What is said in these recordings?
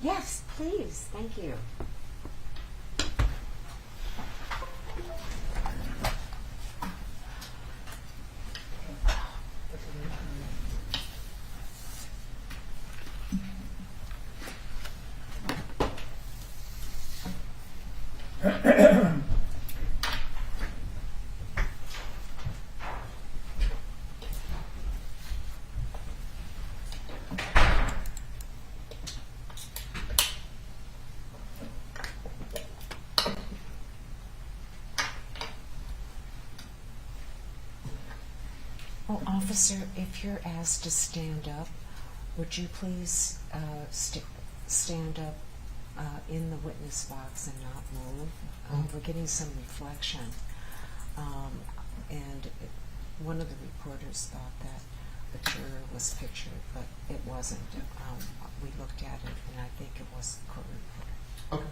Yes, please. Thank you. Oh, officer, if you're asked to stand up, would you please stand up in the witness box and not move? We're getting some reflection. And one of the reporters thought that the juror was pictured, but it wasn't. We looked at it, and I think it was the court reporter.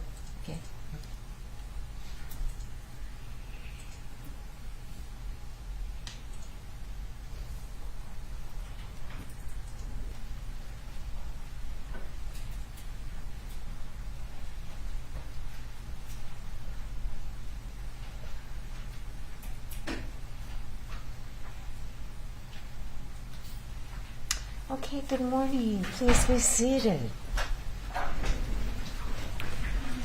Okay. Okay? Okay, good morning. Please be seated.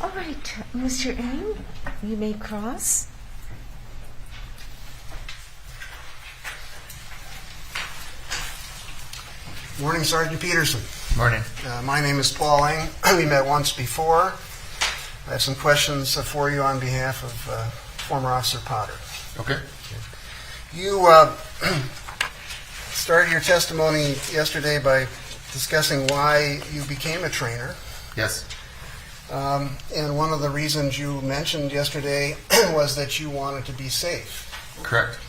All right, Mr. Ng, you may cross. Morning, Sergeant Peterson. Morning. My name is Paul Ng. We met once before. I have some questions for you on behalf of former Officer Potter. Okay. You started your testimony yesterday by discussing why you became a trainer. Yes. And one of the reasons you mentioned yesterday was that you wanted to be safe. Correct.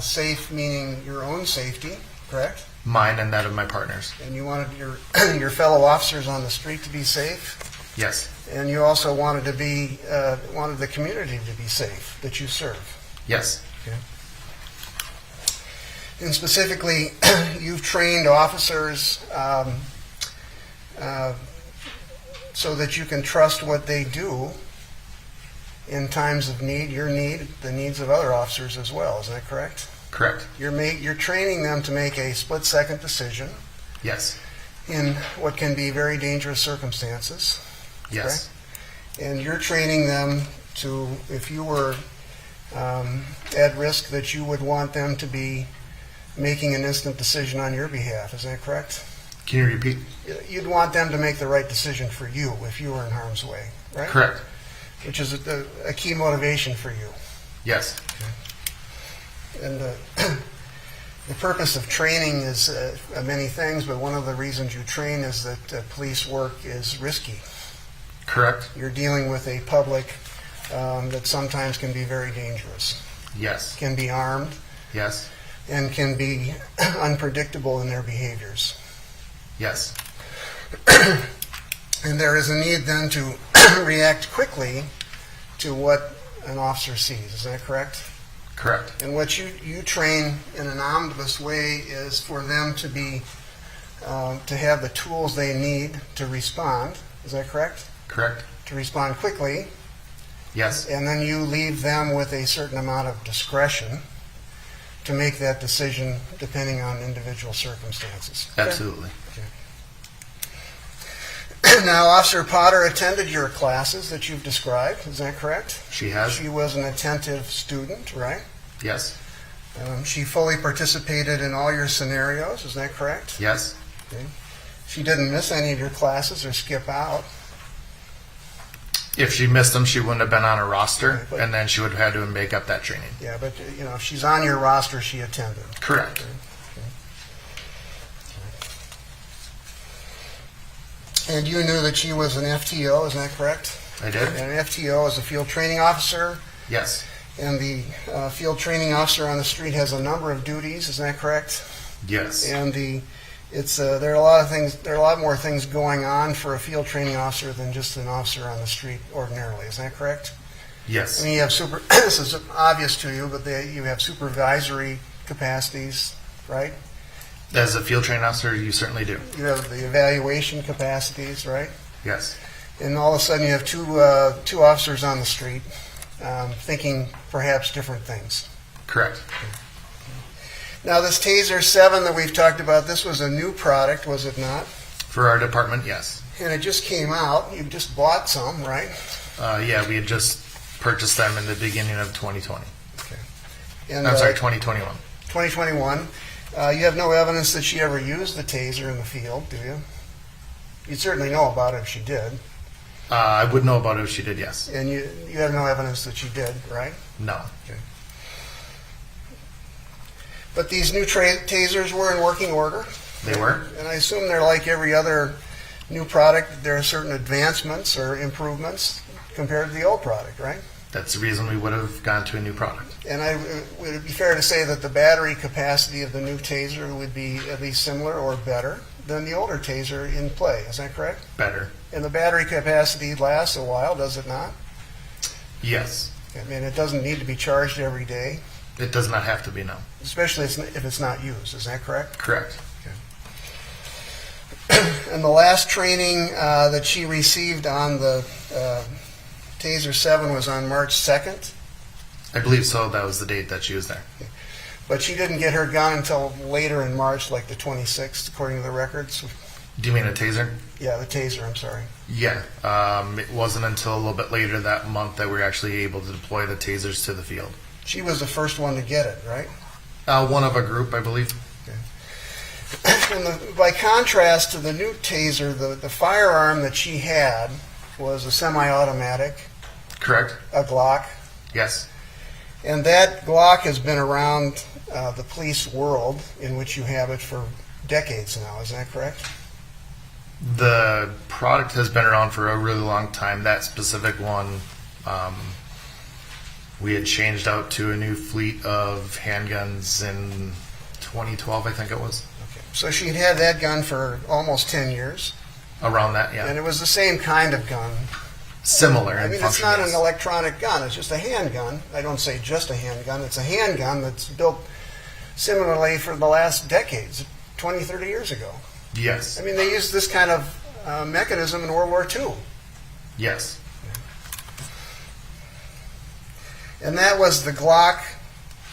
Safe meaning your own safety, correct? Mine and that of my partners. And you wanted your fellow officers on the street to be safe? Yes. And you also wanted wanted the community to be safe that you serve. Yes. Okay. And specifically, you've trained officers so that you can trust what they do in times of need, your need, the needs of other officers as well. Is that correct? Correct. You're training them to make a split-second decision Yes. in what can be very dangerous circumstances. Yes. Okay? And you're training them to, if you were at risk, that you would want them to be making an instant decision on your behalf. Is that correct? Can you repeat? You'd want them to make the right decision for you if you were in harm's way, right? Correct. Which is a key motivation for you. Yes. And the purpose of training is many things, but one of the reasons you train is that police work is risky. Correct. You're dealing with a public that sometimes can be very dangerous, Yes. can be armed, Yes. and can be unpredictable in their behaviors. Yes. And there is a need then to react quickly to what an officer sees. Is that correct? Correct. And what you train in an omnibus way is for them to be to have the tools they need to respond. Is that correct? Correct. To respond quickly, Yes. and then you leave them with a certain amount of discretion to make that decision depending on individual circumstances. Okay? Absolutely. Now, Officer Potter attended your classes that you've described. Is that correct? She has. She was an attentive student, right? Yes. She fully participated in all your scenarios. Is that correct? Yes. Okay. She didn't miss any of your classes or skip out. If she missed them, she wouldn't have been on a roster, Right, but- and then she would have had to make up that training. Yeah, but if she's on your roster, she attended. Correct. And you knew that she was an FTO, is that correct? I did. And an FTO is a field training officer, Yes. and the field training officer on the street has a number of duties, is that correct? Yes. And there are a lot of things. There are a lot more things going on for a field training officer than just an officer on the street ordinarily. Is that correct? Yes. I mean, you have this is obvious to you, but you have supervisory capacities, right? As a field training officer, you certainly do. You have the evaluation capacities, right? Yes. And all of a sudden you have two officers on the street thinking perhaps different things. Correct. Now this Taser 7 that we've talked about, this was a new product, was it not? For our department, yes. And it just came out. You just bought some, right? Yeah, we had just purchased them in the beginning of 2020. Okay. And, I'm sorry, 2021. 2021. You have no evidence that she ever used the Taser in the field, do you? You'd certainly know about it if she did. I would know about it if she did, yes. And you have no evidence that she did, right? No. Okay. But these new Tasers were in working order. They were? And I assume they're like every other new product. There are certain advancements or improvements compared to the old product, right? That's the reason we would have gone to a new product. And would it be fair to say that the battery capacity of the new Taser would be at least similar or better than the older Taser in play? Is that correct? Better. And the battery capacity lasts a while, does it not? Yes. I mean, it doesn't need to be charged every day, It does not have to be, no. especially if it's not used. Is that correct? Correct. And the last training that she received on the Taser 7 was on March 2nd, I believe so. That was the date that she was there. but she didn't get her gun until later in March, like the 26th, according to the records. Do you mean a taser? Yeah, the Taser, I'm sorry. Yeah. It wasn't until a little bit later that month that we were actually able to deploy the tasers to the field. She was the first one to get it, right? One of a group, I believe. And by contrast to the new Taser, the firearm that she had was a semi-automatic, Correct? a Glock. Yes. And that Glock has been around the police world in which you have it for decades now. Is that correct? The product has been around for a really long time. That specific one, we had changed out to a new fleet of handguns in 2012, I think it was. Okay. So she had that gun for almost 10 years. Around that, yeah. And it was the same kind of gun. Similar I in mean, function, it's not yes. an electronic gun. It's just a handgun. I don't say just a handgun. It's a handgun that's built similarly for the last decades, 20, 30 years ago. Yes. I mean, they used this kind of mechanism in World War II. Yes. And that was the Glock,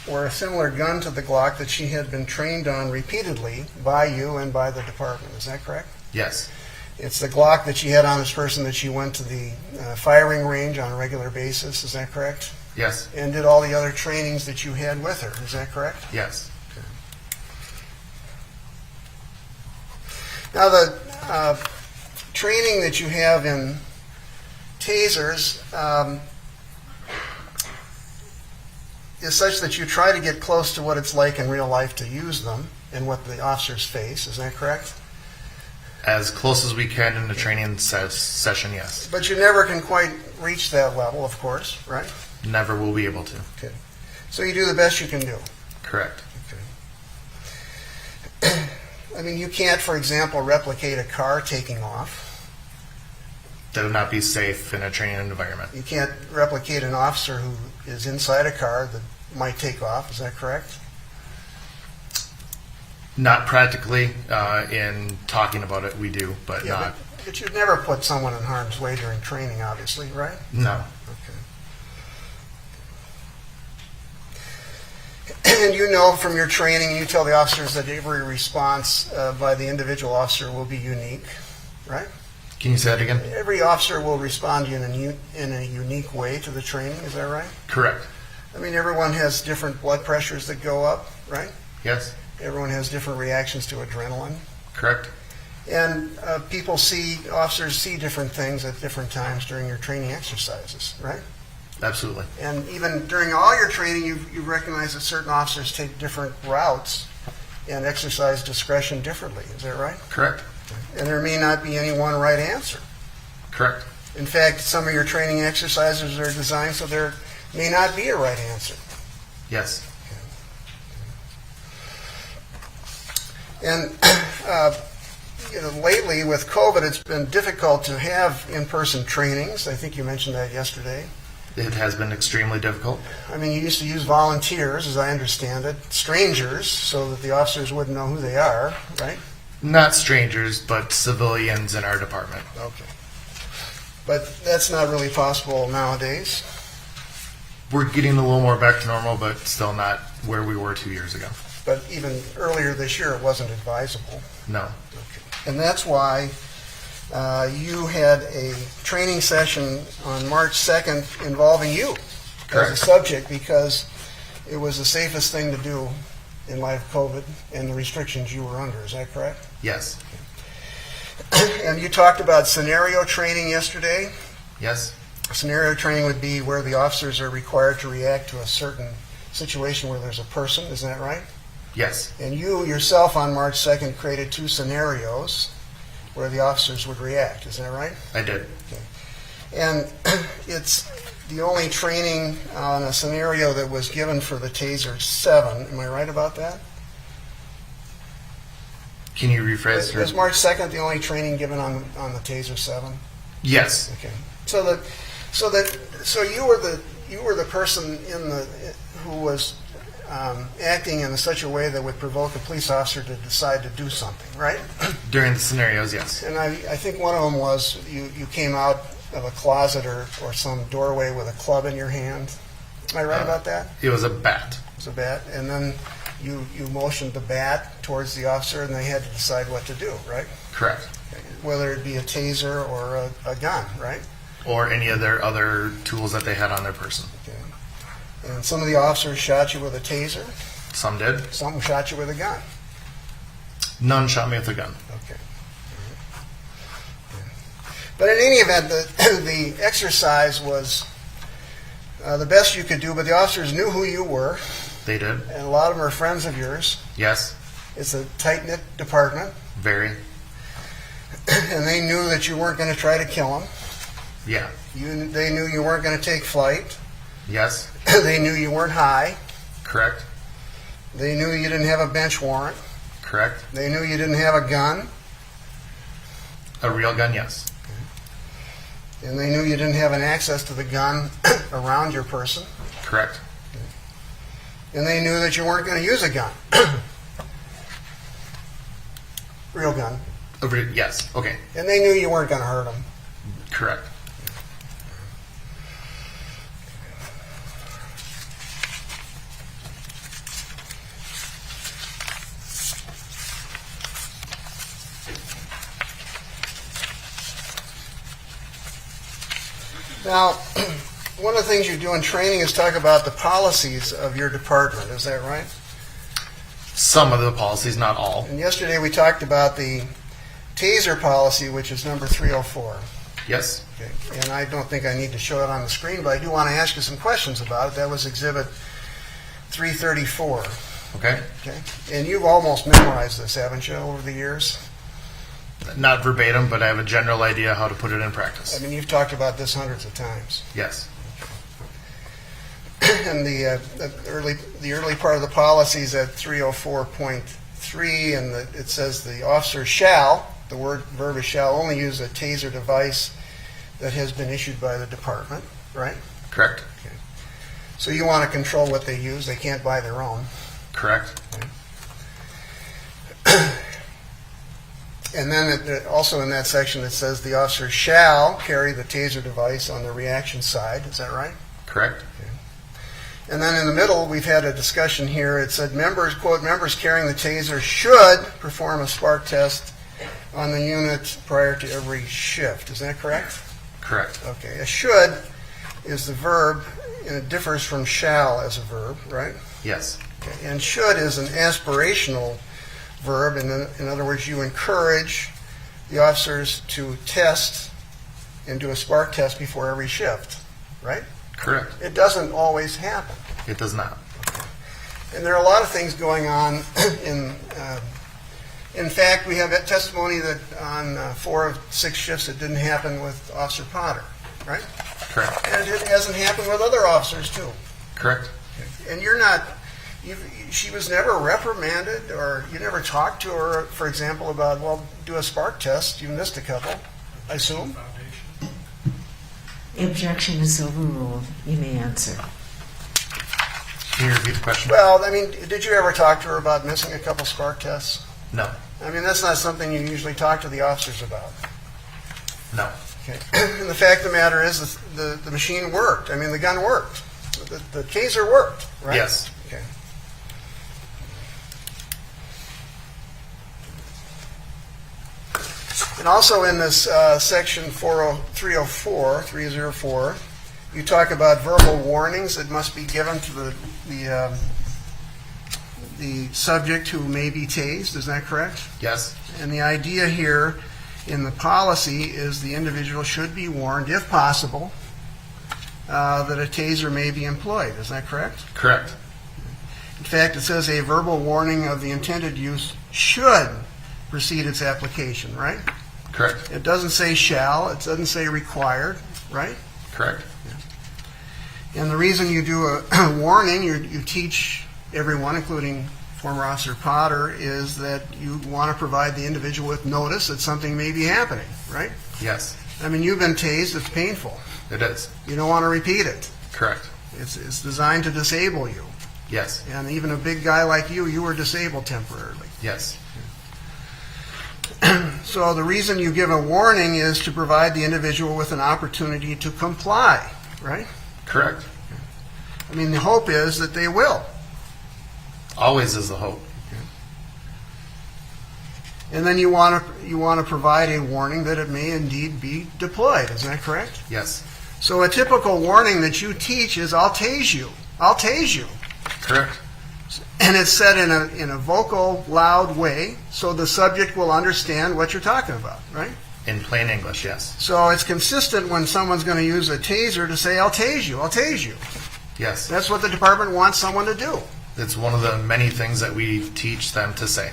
or a similar gun to the Glock that she had been trained on repeatedly by you and by the department. Is that correct? Yes. It's the Glock that she had on this person that she went to the firing range on a regular basis. Is that correct? Yes. And did all the other trainings that you had with her. Is that correct? Yes. Now, the training that you have in tasers is such that you try to get close to what it's like in real life to use them and what the officers face. Is that correct? As close as we can in the training session, yes. But you never can quite reach that level, of course, right? Never will be able to. Okay. So you do the best you can do. Correct. Okay. I mean, you can't, for example, replicate a car taking off. That would not be safe in a training environment. You can't replicate an officer who is inside a car that might take off. Is that correct? Not practically. In talking about it, we do, but Yeah, not. but you'd never put someone in harm's way during training, obviously, right? No. Okay. And you know from your training, you tell the officers that every response by the individual officer will be unique, right? Can you say that again? Every officer will respond in a unique way to the training. Is that right? Correct. I mean, everyone has different blood pressures that go up, right? Yes. Everyone has different reactions to adrenaline. Correct. And officers see different things at different times during your training exercises, right? Absolutely. And even during all your training, you recognize that certain officers take different routes and exercise discretion differently. Is that right? Correct. And there may not be any one right answer. Correct. In fact, some of your training exercises are designed so there may not be a right answer. Yes. And lately with COVID, it's been difficult to have in-person trainings. I think you mentioned that yesterday. It has been extremely difficult. I mean, you used to use volunteers, as I understand it, strangers, so that the officers wouldn't know who they are, right? Not strangers, but civilians in our department. Okay. But that's not really possible nowadays. We're getting a little more back to normal, but still not where we were 2 years ago. But even earlier this year, it wasn't advisable. No. And that's why you had a training session on March 2nd involving you as a Correct. subject, because it was the safest thing to do in light of COVID and the restrictions you were under. Is that correct? Yes. And you talked about scenario training yesterday. Yes. Scenario training would be where the officers are required to react to a certain situation where there's a person. Isn't that right? Yes. And you yourself on March 2nd created 2 scenarios where the officers would react. Is that right? I did. And it's the only training on a scenario that was given for the Taser 7. Am I right about that? Can you rephrase? Was March 2nd the only training given on the Taser 7? Yes. Okay. So you were the person who was acting in such a way that would provoke a police officer to decide to do something, right? During the scenarios, yes. And I think one of them was you came out of a closet or some doorway with a club in your hand. Am I right about that? It was a bat. It's a bat. And then you motioned the bat towards the officer, and they had to decide what to do, right? Correct. Okay. Whether it be a taser or a gun, right? Or any of their other tools that they had on their person. Okay. And some of the officers shot you with a taser. Some did. Some shot you with a gun. None shot me with a gun. Okay. But in any event, the exercise was the best you could do, but the officers knew who you were, They did. and a lot of them are friends of yours. Yes. It's a tight-knit department, Very. and they knew that you weren't going to try to kill them. Yeah. They knew you weren't going to take flight. Yes. They knew you weren't high. Correct. They knew you didn't have a bench warrant. Correct. They knew you didn't have a gun. A real gun, yes. And they knew you didn't have an access to the gun around your person. Correct. And they knew that you weren't going to use a gun. Real gun. Yes. Okay. And they knew you weren't going to hurt them. Correct. Now, one of the things you do in training is talk about the policies of your department. Is that right? Some of the policies, not all. And yesterday we talked about the Taser policy, which is number 304. Yes. Okay. And I don't think I need to show it on the screen, but I do want to ask you some questions about it. That was Exhibit 334. Okay. Okay. And you've almost memorized this, haven't you, over the years? Not verbatim, but I have a general idea how to put it in practice. I mean, you've talked about this hundreds of times. Yes. And the early part of the policy is at 304.3, and it says the officer shall, the verb is shall, only use a taser device that has been issued by the department, right? Correct. Okay. So you want to control what they use. They can't buy their own. Correct. And then also in that section it says the officer shall carry the taser device on the reaction side. Is that right? Correct. And then in the middle, we've had a discussion here. It said, members, quote, members carrying the taser should perform a spark test on the unit prior to every shift. Is that correct? Correct. Okay. A should is the verb, and it differs from shall as a verb, right? Yes. Okay. And should is an aspirational verb. In other words, you encourage the officers to test and do a spark test before every shift, right? Correct. It doesn't always happen. It does not. And there are a lot of things going on. In fact, we have testimony that on 4 of 6 shifts it didn't happen with Officer Potter, right? Correct. And it hasn't happened with other officers, too. Correct. And she was never reprimanded, or you never talked to her, for example, about, well, do a spark test. You missed a couple, I assume. Objection is overruled. You may answer. Can you repeat the question? Well, I mean, did you ever talk to her about missing a couple spark tests? No. I mean, that's not something you usually talk to the officers about. No. Okay. And the fact of the matter is the machine worked. I mean, the gun worked. The taser worked, right? Yes. Okay. And also in this section 304, you talk about verbal warnings that must be given to the subject who may be tased. Is that correct? Yes. And the idea here in the policy is the individual should be warned, if possible, that a taser may be employed. Is that correct? Correct. In fact, it says a verbal warning of the intended use should precede its application, right? Correct. It doesn't say shall, it doesn't say required, right? Correct. And the reason you do a warning, you teach everyone, including former Officer Potter, is that you want to provide the individual with notice that something may be happening, right? Yes. I mean, you've been tased, it's painful. It is. You don't want to repeat it. Correct. It's designed to disable you. Yes. And even a big guy like you were disabled temporarily. Yes. So the reason you give a warning is to provide the individual with an opportunity to comply, right? Correct. I mean, the hope is that they will. Always is the hope. And then you want to provide a warning that it may indeed be deployed. Is that correct? Yes. So a typical warning that you teach is, I'll tase you. I'll tase you. Correct. And it's said in a vocal, loud way, so the subject will understand what you're talking about, right? In plain English, yes. So it's consistent when someone's going to use a taser to say, I'll tase you, I'll tase you. Yes. That's what the department wants someone to do. It's one of the many things that we teach them to say.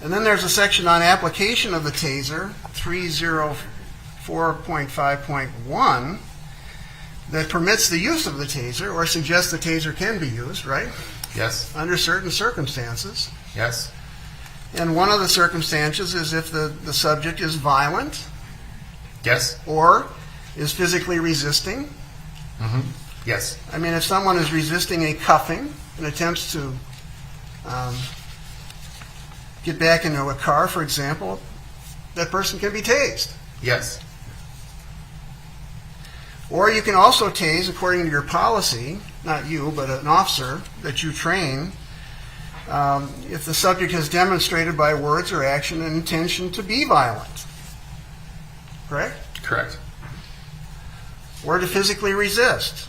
And then there's a section on application of the taser, 304.5.1, that permits the use of the taser or suggests the taser can be used, right? Yes. Under certain circumstances. Yes. And one of the circumstances is if the subject is violent Yes. or is physically resisting. Mm-hmm. Yes. I mean, if someone is resisting a cuffing and attempts to get back into a car, for example, that person can be tased. Yes. Or you can also tase, according to your policy, not you, but an officer that you train, if the subject has demonstrated by words or action an intention to be violent. Correct? Correct. Or to physically resist.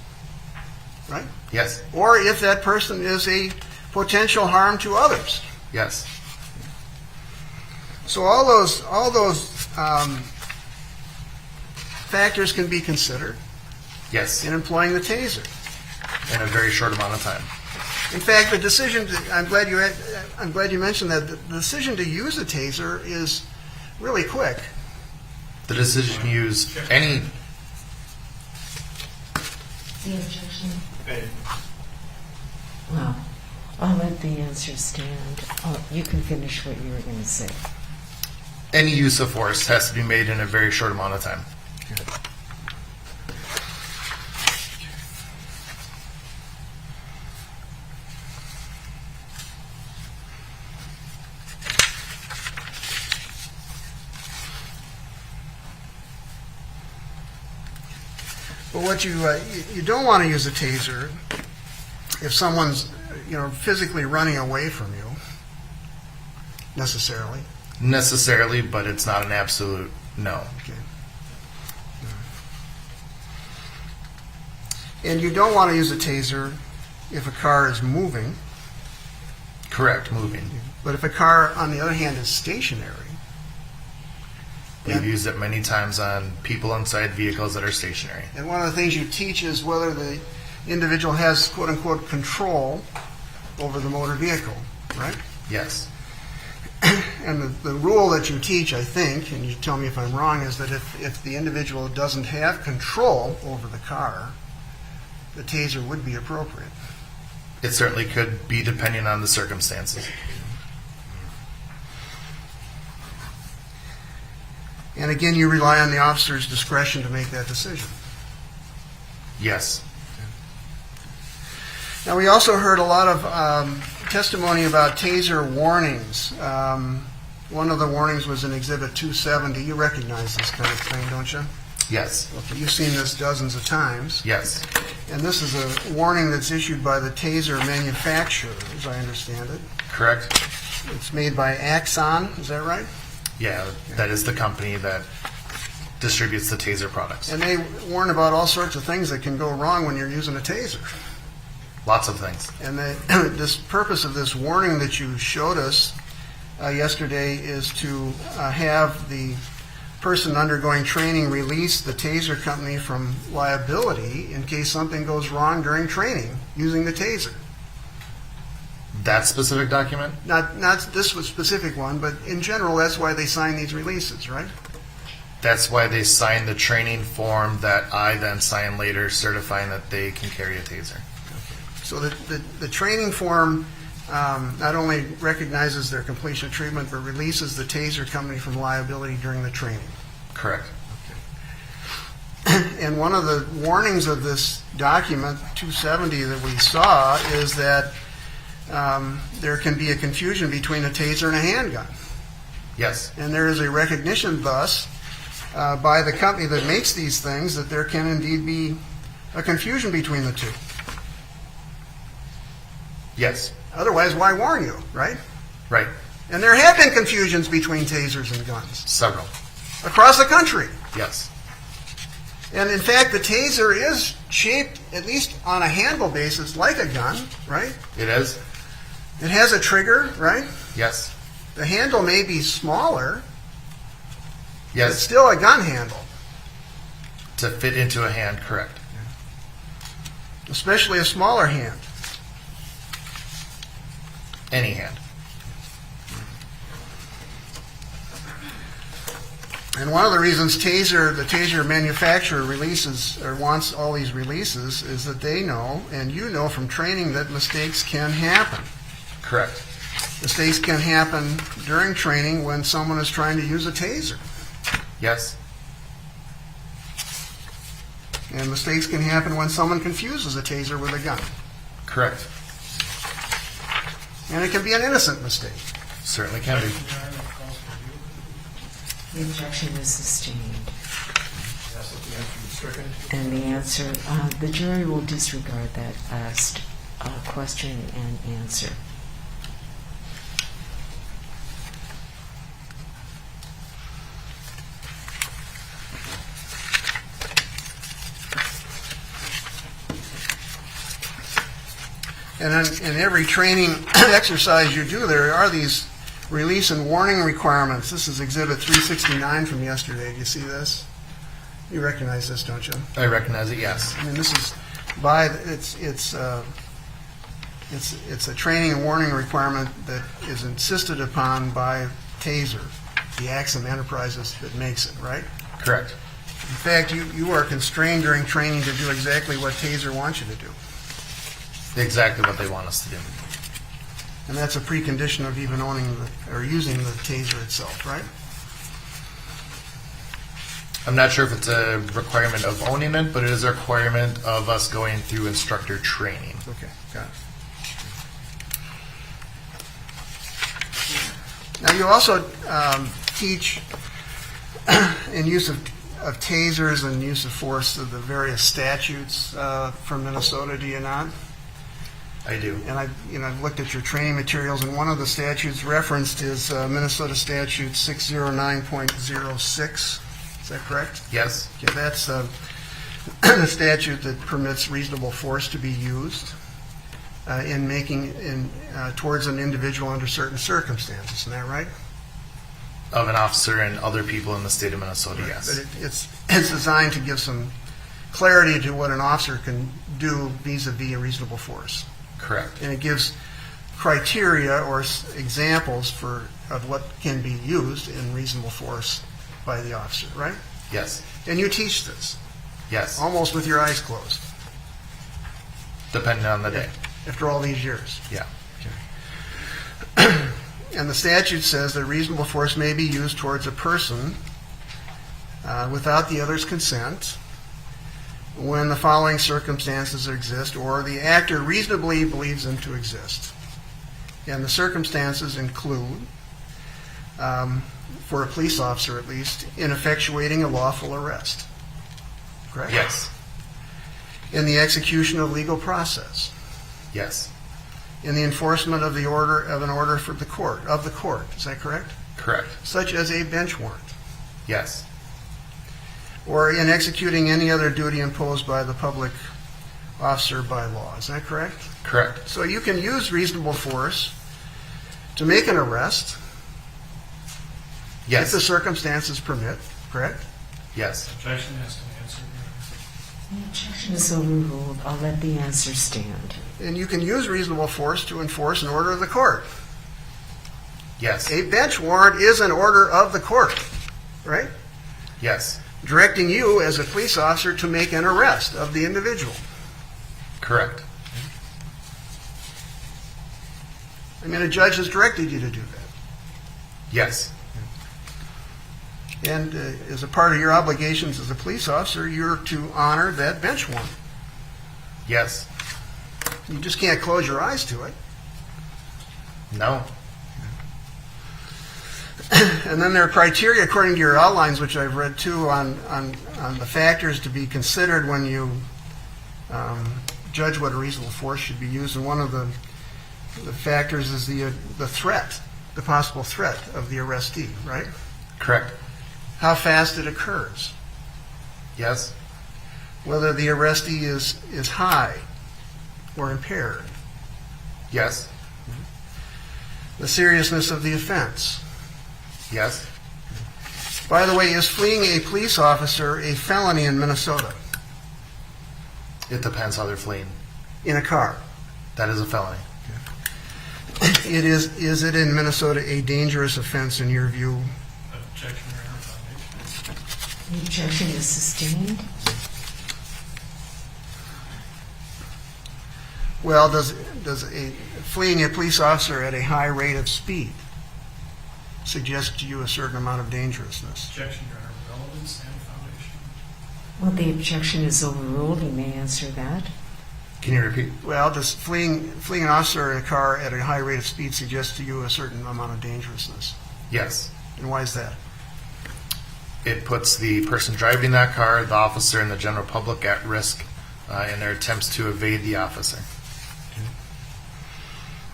Right? Yes. Or if that person is a potential harm to others. Yes. So all those factors can be considered Yes. in employing the taser. In a very short amount of time. In fact, the decision, I'm glad you mentioned that the decision to use a taser is really quick. The decision to use any. The objection? Well, I'll let the answer stand. You can finish what you were going to say. Any use of force has to be made in a very short amount of time. But what you don't want to use a taser if someone's physically running away from you necessarily. Necessarily, but it's not an absolute no. Okay. And you don't want to use a taser if a car is moving. Correct, moving. But if a car, on the other hand, is stationary. We've used it many times on people inside vehicles that are stationary. And one of the things you teach is whether the individual has, quote unquote, control over the motor vehicle, right? Yes. And the rule that you teach, I think, and you tell me if I'm wrong, is that if the individual doesn't have control over the car, the taser would be appropriate. It certainly could be depending on the circumstances. And again, you rely on the officer's discretion to make that decision. Yes. Now, we also heard a lot of testimony about taser warnings. One of the warnings was in Exhibit 270. You recognize this kind of thing, don't you? Yes. Okay, you've seen this dozens of times. Yes. And this is a warning that's issued by the taser manufacturer, as I understand it. Correct. It's made by Axon, is that right? Yeah, that is the company that distributes the taser products. And they warn about all sorts of things that can go wrong when you're using a taser. Lots of things. And this purpose of this warning that you showed us yesterday is to have the person undergoing training release the taser company from liability in case something goes wrong during training using the taser. That specific document? Not this specific one, but in general, that's why they sign these releases, right? That's why they sign the training form that I then sign later certifying that they can carry a taser. So the training form not only recognizes their completion of treatment, but releases the taser company from liability during the training. Correct. And one of the warnings of this document, 270, that we saw is that there can be a confusion between a taser and a handgun. Yes. And there is a recognition thus by the company that makes these things that there can indeed be a confusion between the two. Yes. Otherwise, why warn you, right? Right. And there have been confusions between tasers and guns Several. across the country. Yes. And in fact, the taser is shaped, at least on a handle basis, like a gun, right? It is? It has a trigger, right? Yes. The handle may be smaller, but it's Yes. still a gun handle, To fit into a hand, correct. especially a smaller hand. Any hand. And one of the reasons the taser manufacturer releases or wants all these releases is that they know, and you know from training, that mistakes can happen. Correct. Mistakes can happen during training when someone is trying to use a taser. Yes. And mistakes can happen when someone confuses a taser with a gun. Correct. And it can be an innocent mistake. Certainly can be. The objection is sustained. And the answer, the jury will disregard that asked question and answer. And in every training exercise you do, there are these release and warning requirements. This is Exhibit 369 from yesterday. Do you see this? You recognize this, don't you? I recognize it, yes. I mean, this is it's a training and warning requirement that is insisted upon by Taser, the Axum Enterprises that makes it, right? Correct. In fact, you are constrained during training to do exactly what Taser wants you to do. Exactly what they want us to do. And that's a precondition of even owning or using the Taser itself, right? I'm not sure if it's a requirement of owning it, but it is a requirement of us going through instructor training. Okay, got it. Now, you also teach in use of tasers and use of force of the various statutes from Minnesota, do you not? I do. And I've looked at your training materials, and one of the statutes referenced is Minnesota Statute 609.06. Is that correct? Yes. Okay, that's the statute that permits reasonable force to be used towards an individual under certain circumstances. Isn't that right? Of an officer and other people in the state of Minnesota, yes. But it's designed to give some clarity to what an officer can do vis-a-vis a reasonable force. Correct. And it gives criteria or examples of what can be used in reasonable force by the officer, right? Yes. And you teach this, Yes. almost with your eyes closed, Depending on the day. after all these years. Yeah. And the statute says that reasonable force may be used towards a person without the other's consent when the following circumstances exist or the actor reasonably believes them to exist. And the circumstances include, for a police officer at least, in effectuating a lawful arrest. Correct? Yes. In the execution of legal process. Yes. In the enforcement of the order of an order for the court. Is that correct? Correct. Such as a bench warrant. Yes. Or in executing any other duty imposed by the public officer by law. Is that correct? Correct. So you can use reasonable force to make an arrest if Yes. the circumstances permit, correct? Yes. Objection has to be answered. The objection is overruled. I'll let the answer stand. And you can use reasonable force to enforce an order of the court. Yes. A bench warrant is an order of the court, right? Yes. Directing you as a police officer to make an arrest of the individual. Correct. I mean, a judge has directed you to do that. Yes. And as a part of your obligations as a police officer, you're to honor that bench warrant. Yes. You just can't close your eyes to it. No. And then there are criteria according to your outlines, which I've read too, on the factors to be considered when you judge what a reasonable force should be used. And one of the factors is the threat, the possible threat of the arrestee, right? Correct. How fast it occurs. Yes. Whether the arrestee is high or impaired. Yes. The seriousness of the offense. Yes. By the way, is fleeing a police officer a felony in Minnesota It depends how they're fleeing. in a car? That is a felony. Is it in Minnesota a dangerous offense in your view? Objection, Your Honor, foundation. The objection is sustained. Well, does fleeing a police officer at a high rate of speed suggest to you a certain amount of dangerousness? Objection, Your Honor, relevance and foundation. Well, the objection is overruled. You may answer that. Can you repeat? Well, does fleeing an officer in a car at a high rate of speed suggest to you a certain amount of dangerousness? Yes. And why is that? It puts the person driving that car, the officer, and the general public at risk in their attempts to evade the officer.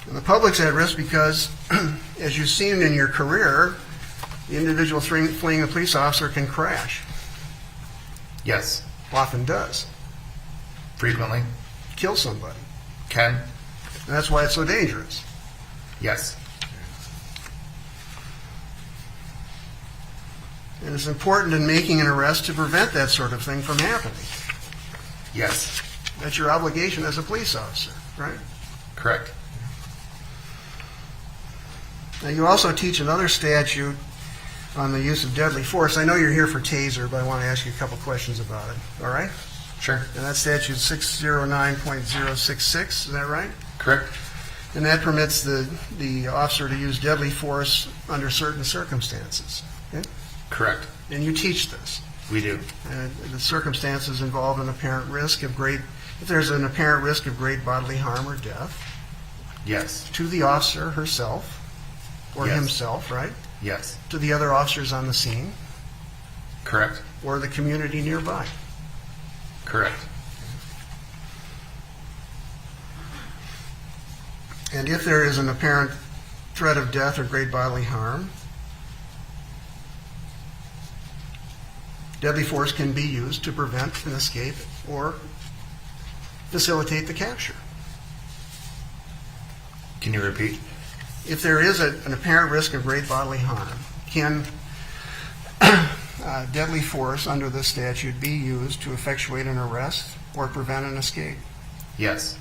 And the public's at risk because, as you've seen in your career, the individual fleeing a police officer can crash. Yes. Often does. Frequently. Kill somebody. Can. And that's why it's so dangerous. Yes. And it's important in making an arrest to prevent that sort of thing from happening. Yes. That's your obligation as a police officer, right? Correct. Now, you also teach another statute on the use of deadly force. I know you're here for Taser, but I want to ask you a couple questions about it. All right? Sure. And that statute 609.066, is that right? Correct. And that permits the officer to use deadly force under certain circumstances. Okay? Correct. And you teach this. We do. The circumstances involve an apparent risk of if there's an apparent risk of great bodily harm or death Yes. to the officer herself or Yes. himself, right? Yes. To the other officers on the scene Correct. or the community nearby. Correct. And if there is an apparent threat of death or great bodily harm, deadly force can be used to prevent an escape or facilitate the capture. Can you repeat? If there is an apparent risk of great bodily harm, can deadly force under this statute be used to effectuate an arrest or prevent an escape? Yes.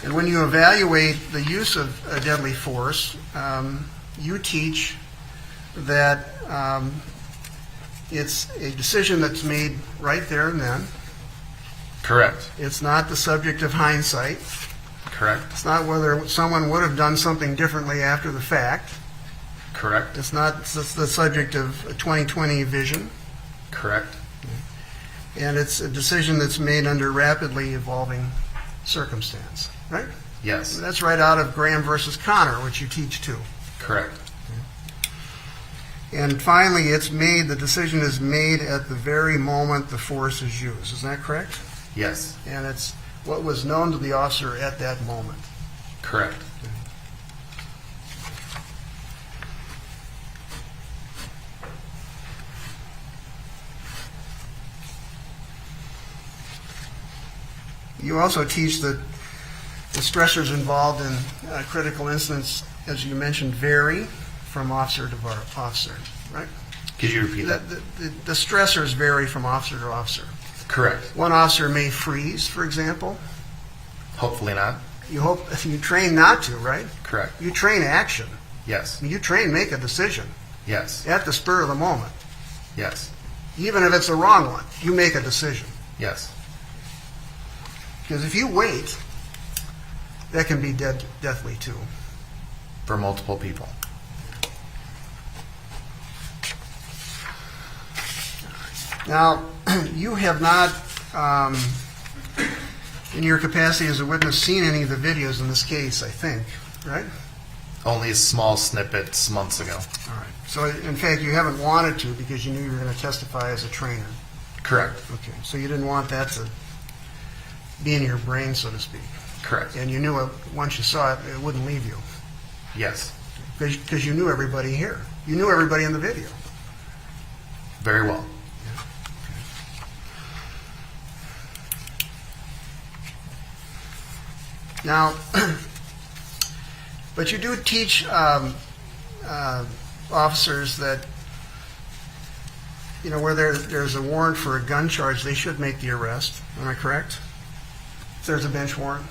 And when you evaluate the use of a deadly force, you teach that it's a decision that's made right there and then. Correct. It's not the subject of hindsight. Correct. It's not whether someone would have done something differently after the fact. Correct. It's not the subject of a 20/20 vision. Correct. And it's a decision that's made under rapidly evolving circumstance, right? Yes. That's right out of Graham versus Connor, which you teach too. Correct. And finally, the decision is made at the very moment the force is used. Is that correct? Yes. And it's what was known to the officer at that moment. Correct. You also teach that the stressors involved in critical incidents, as you mentioned, vary from officer to officer, right? Could you repeat that? The stressors vary from officer to officer. Correct. One officer may freeze, for example. Hopefully not. You train not to, right? Correct. You train action. Yes. You train make a decision Yes. at the spur of the moment. Yes. Even if it's the wrong one, you make a decision. Yes. Because if you wait, that can be deathly too. For multiple people. Now, you have not, in your capacity as a witness, seen any of the videos in this case, I think, right? Only small snippets months ago. All right. So, in fact, you haven't wanted to because you knew you were going to testify as a trainer. Correct. Okay. So you didn't want that to be in your brain, so to speak. Correct. And you knew it, once you saw it, it wouldn't leave you. Yes. Because you knew everybody here. You knew everybody in the video. Very well. Now, but you do teach officers that, where there's a warrant for a gun charge, they should make the arrest. Am I correct? If there's a bench warrant.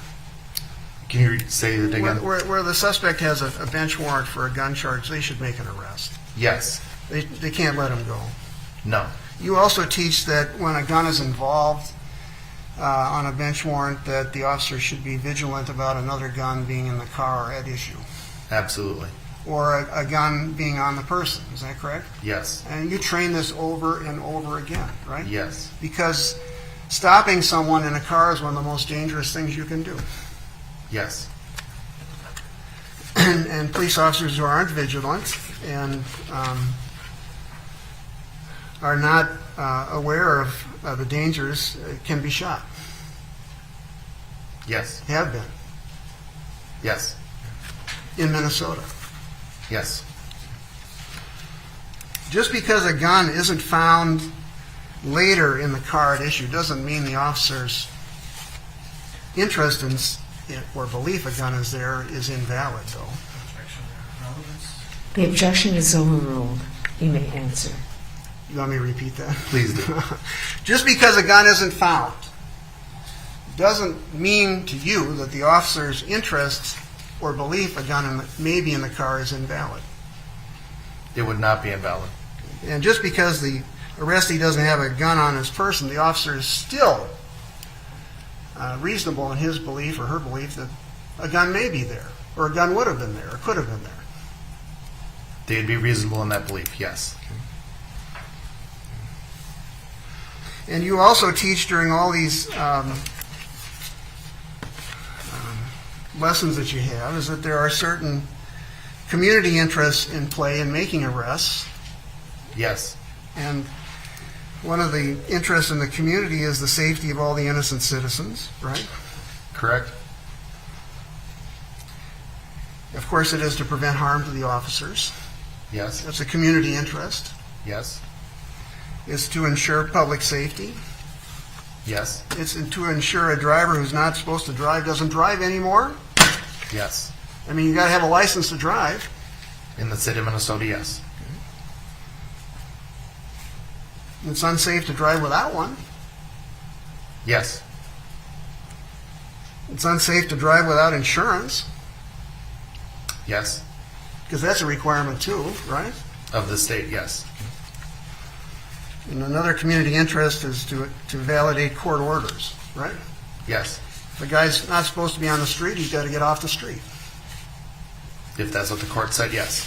Can you say that again? Where the suspect has a bench warrant for a gun charge, they should make an arrest. Yes. They can't let him go. No. You also teach that when a gun is involved on a bench warrant, that the officer should be vigilant about another gun being in the car at issue, Absolutely. or a gun being on the person. Is that correct? Yes. And you train this over and over again, right? Yes. Because stopping someone in a car is one of the most dangerous things you can do. Yes. And police officers who aren't vigilant and are not aware of the dangers can be shot. Yes. Have been Yes. in Minnesota. Yes. Just because a gun isn't found later in the car at issue doesn't mean the officer's interest in or belief a gun is there is invalid, though. Objection or relevance? The objection is overruled. You may answer. You want me to repeat that? Please do. Just because a gun isn't found doesn't mean to you that the officer's interest or belief a gun may be in the car is invalid. It would not be invalid. And just because the arrestee doesn't have a gun on his person, the officer is still reasonable in his belief or her belief that a gun may be there, or a gun would have been there, or could have been there. They'd be reasonable in that belief, yes. And you also teach during all these lessons that you have is that there are certain community interests in play in making arrests. Yes. And one of the interests in the community is the safety of all the innocent citizens, right? Correct? Of course, it is to prevent harm to the officers. Yes. That's a community interest. Yes. It's to ensure public safety. Yes. It's to ensure a driver who's not supposed to drive doesn't drive anymore. Yes. I mean, you got to have a license to drive. In the state of Minnesota, yes. It's unsafe to drive without one. Yes. It's unsafe to drive without insurance, Yes. because that's a requirement too, right? Of the state, yes. And another community interest is to validate court orders, right? Yes. If a guy's not supposed to be on the street, he's got to get off the street. If that's what the court said, yes.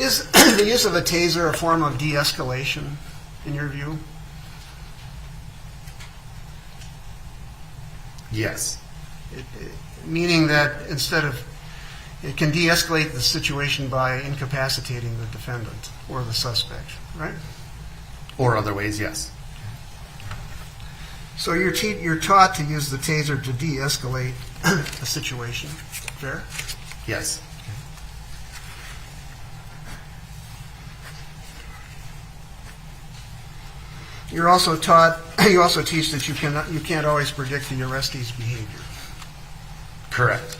Is the use of a taser a form of de-escalation, in your view? Yes. Meaning that instead of, it can de-escalate the situation by incapacitating the defendant or the suspect, right? Or other ways, yes. So you're taught to use the taser to de-escalate a situation, fair? Yes. You're also taught, you also teach that you can't always predict the arrestee's behavior. Correct.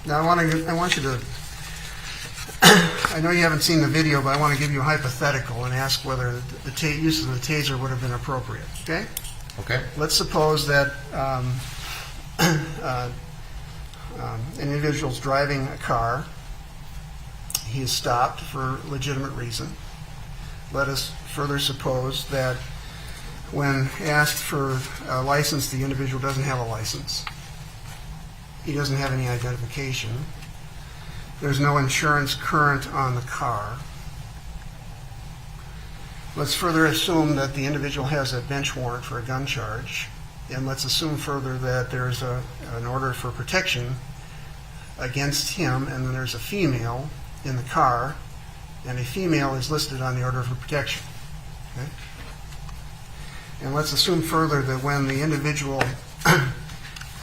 Now I want you to, I know you haven't seen the video, but I want to give you a hypothetical and ask whether the use of the taser would have been appropriate, okay? Okay. Let's suppose that an individual's driving a car. He is stopped for legitimate reason. Let us further suppose that when asked for a license, the individual doesn't have a license. He doesn't have any identification. There's no insurance current on the car. Let's further assume that the individual has a bench warrant for a gun charge. And let's assume further that there's an order for protection against him, and then there's a female in the car, and a female is listed on the order for protection. Okay? And let's assume further that when the individual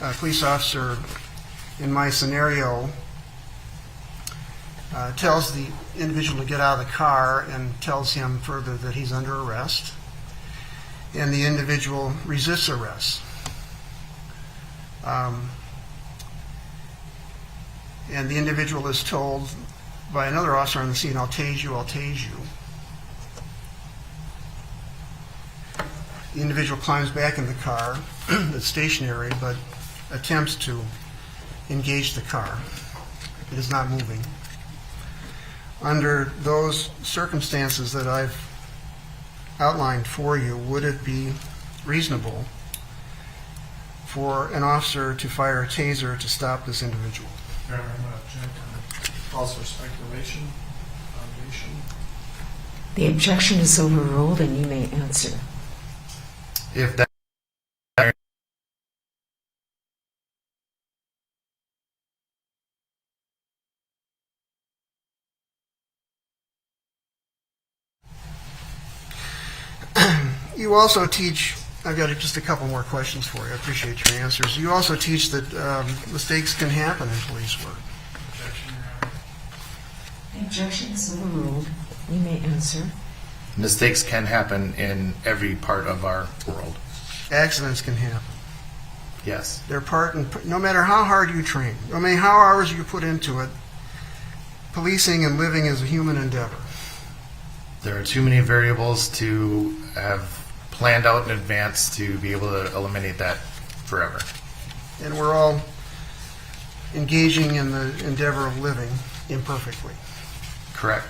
police officer in my scenario tells the individual to get out of the car and tells him further that he's under arrest, and the individual resists arrest. And the individual is told by another officer on the scene, I'll tase you, I'll tase you. The individual climbs back in the car, it's stationary, but attempts to engage the car. It is not moving. Under those circumstances that I've outlined for you, would it be reasonable for an officer to fire a taser to stop this individual? Your Honor, I'm going to object on calls for speculation, foundation. The objection is overruled, and you may answer. If that You also teach, I've got just a couple more questions for you. I appreciate your answers. You also teach that mistakes can happen in police work. Objection, Your Honor. The objection is overruled. You may answer. mistakes can happen in every part of our world. Accidents can happen. Yes. They're no matter how hard you train, no matter how hours you put into it, policing and living is a human endeavor. There are too many variables to have planned out in advance to be able to eliminate that forever. And we're all engaging in the endeavor of living imperfectly. Correct.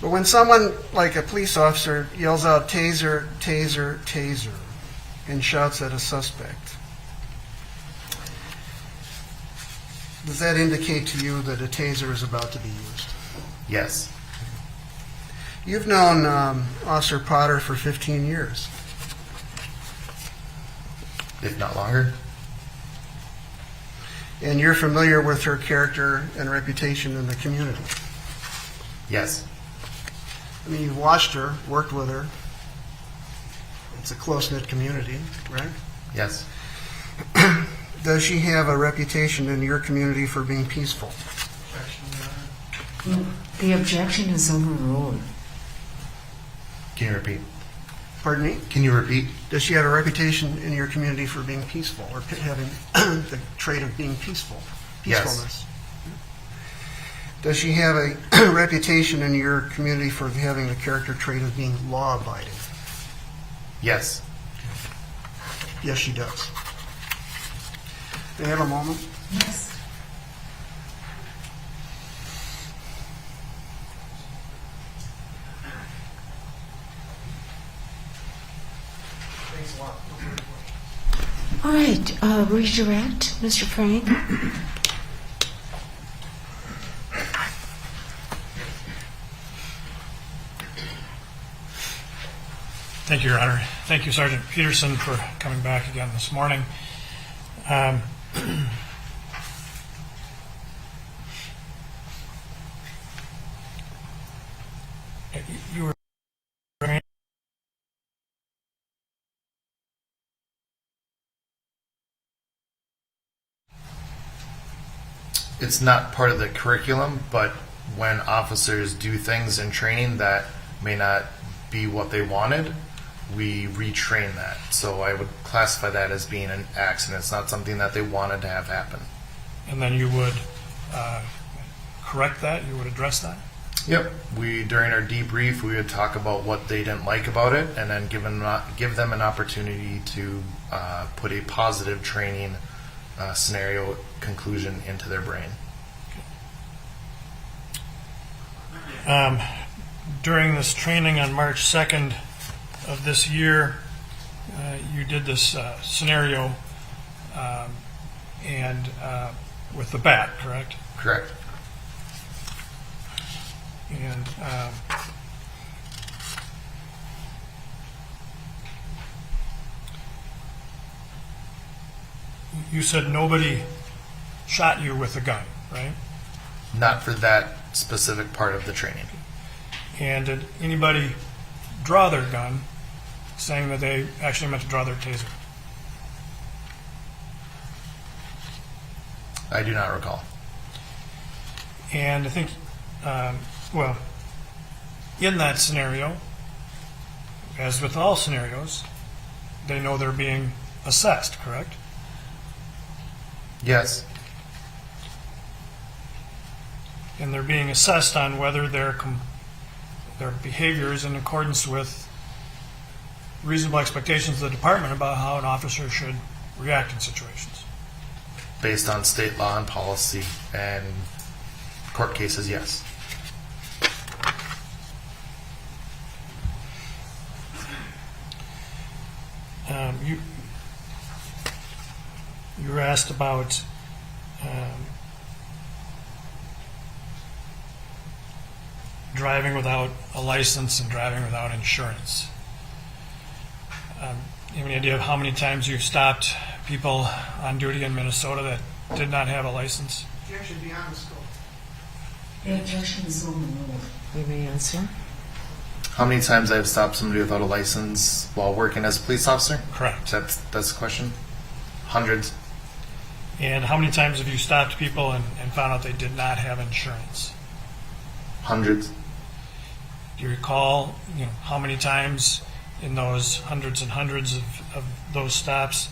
But when someone, like a police officer, yells out, taser, taser, taser, and shouts at a suspect, does that indicate to you that a taser is about to be used? Yes. You've known Officer Potter for 15 years. If not longer. And you're familiar with her character and reputation in the community. Yes. I mean, you've watched her, worked with her. It's a close-knit community, right? Yes. Does she have a reputation in your community for being peaceful? Objection, Your Honor. The objection is overruled. Can you repeat? Pardon me? Can you repeat? Does she have a reputation in your community for being peaceful or having the trait of being peaceful? Yes. Peacefulness. Does she have a reputation in your community for having the character trait of being law-abiding? Yes. Yes, she does. May I have a moment? Yes. Thanks a lot. All right, redirect, Mr. Frank. Thank you, Your Honor. Thank you, Sergeant Peterson, for coming back again this morning. You were It's not part of the curriculum, but when officers do things in training that may not be what they wanted, we retrain that. So I would classify that as being an accident. It's not something that they wanted to have happen. and then you would correct that, you would address that? Yep. During our debrief, we would talk about what they didn't like about it, and then give them an opportunity to put a positive training scenario conclusion into their brain. During this training on March 2nd of this year, you did this scenario and with the bat, correct? Correct. And you said nobody shot you with a gun, right? Not for that specific part of the training. And did anybody draw their gun, saying that they actually meant to draw their taser? I do not recall. And I think, in that scenario, as with all scenarios, they know they're being assessed, correct? Yes. And they're being assessed on whether their behavior is in accordance with reasonable expectations of the department about how an officer should react in situations. Based on state law and policy and court cases, yes. You were asked about driving without a license and driving without insurance. You have any idea of how many times you've stopped people on duty in Minnesota that did not have a license? Objection beyond the scope. The objection is overruled. You may answer. How many times I've stopped somebody without a license while working as a police officer? Correct. That's the question? Hundreds. And how many times have you stopped people and found out they did not have insurance? Hundreds. Do you recall, how many times in those hundreds and hundreds of those stops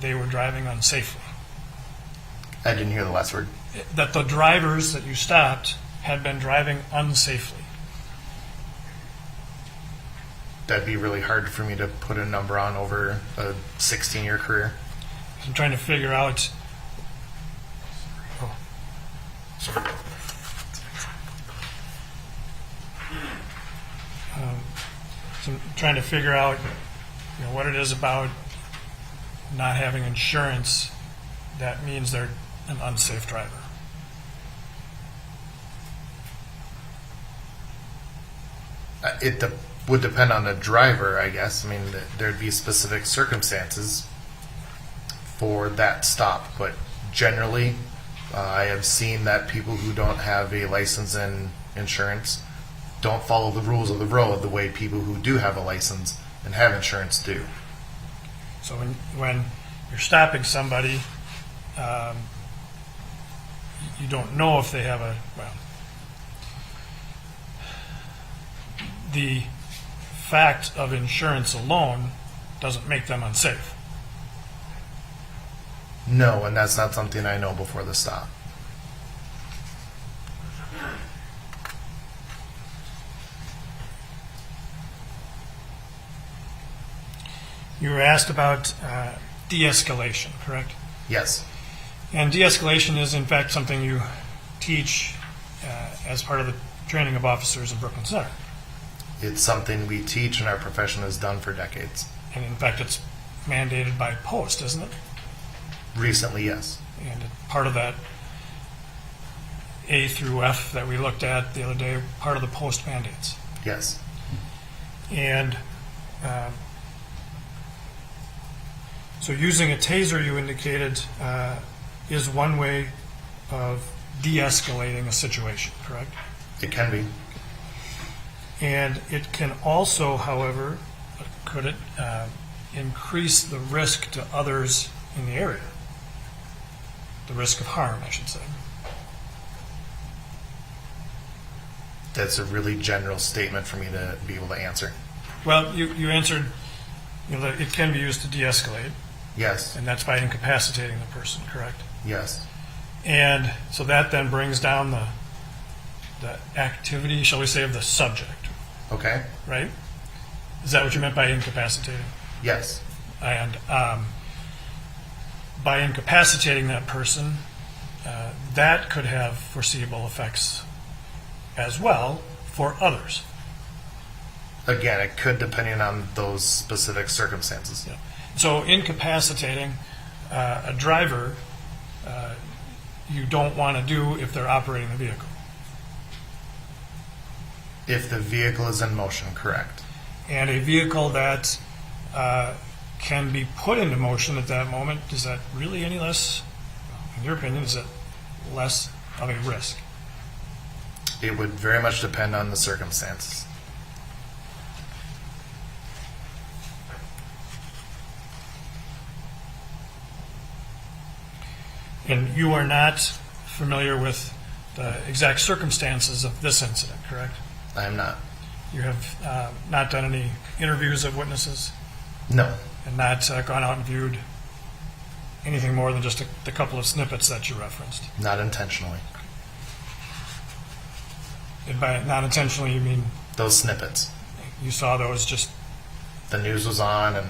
they were driving unsafely? I didn't hear the last word. That the drivers that you stopped had been driving unsafely. That'd be really hard for me to put a number on over a 16-year career. I'm trying to figure out. So I'm trying to figure out, what it is about not having insurance that means they're an unsafe driver. It would depend on the driver, I guess. I mean, there'd be specific circumstances for that stop, but generally, I have seen that people who don't have a license and insurance don't follow the rules of the road the way people who do have a license and have insurance do. So when you're stopping somebody, you don't know if they have the fact of insurance alone doesn't make them unsafe. No, and that's not something I know before the stop. You were asked about de-escalation, correct? Yes. And de-escalation is, in fact, something you teach as part of the training of officers in Brooklyn Center. It's something we teach and our profession has done for decades. And, in fact, it's mandated by post, isn't it? Recently, yes. And part of that A through F that we looked at the other day, part of the post mandates. Yes. And so using a taser, you indicated, is one way of de-escalating a situation, correct? It can be. And it can also, however, could it increase the risk to others in the area? The risk of harm, I should say. That's a really general statement for me to be able to answer. Well, you answered, that it can be used to de-escalate, Yes. and that's by incapacitating the person, correct? Yes. And so that then brings down the activity, shall we say, of the subject, Okay. right? Is that what you meant by incapacitating? Yes. And by incapacitating that person, that could have foreseeable effects as well for others. Again, it could depending on those specific circumstances. Yeah. So incapacitating a driver, you don't want to do if they're operating the vehicle. If the vehicle is in motion, correct. And a vehicle that can be put into motion at that moment, is that really any less, in your opinion, is it less of a risk? It would very much depend on the circumstances. And you are not familiar with the exact circumstances of this incident, correct? I am not. You have not done any interviews of witnesses No. and not gone out and viewed anything more than just the couple of snippets that you referenced. Not intentionally. And by not intentionally, you mean Those snippets. you saw those just, The news was on, and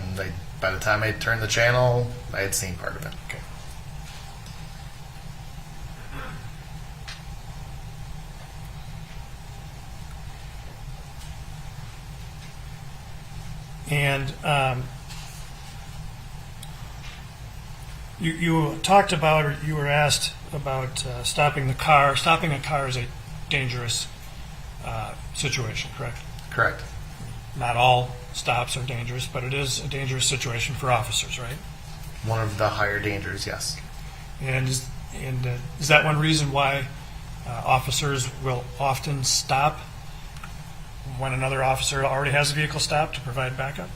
by the time I turned the channel, I had seen part of it. okay. And you talked about, or you were asked about stopping the car. Stopping a car is a dangerous situation, correct? Correct. Not all stops are dangerous, but it is a dangerous situation for officers, right? One of the higher dangers, yes. And is that one reason why officers will often stop when another officer already has a vehicle stopped to provide backup?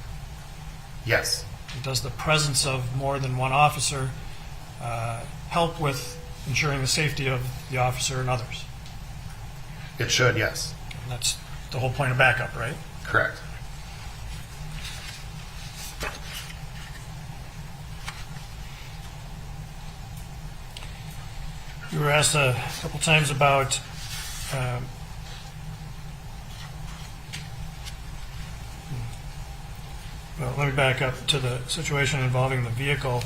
Yes. Does the presence of more than one officer help with ensuring the safety of the officer and others? It should, yes. And that's the whole point of backup, right? Correct. You were asked a couple times about well, let me back up to the situation involving the vehicle.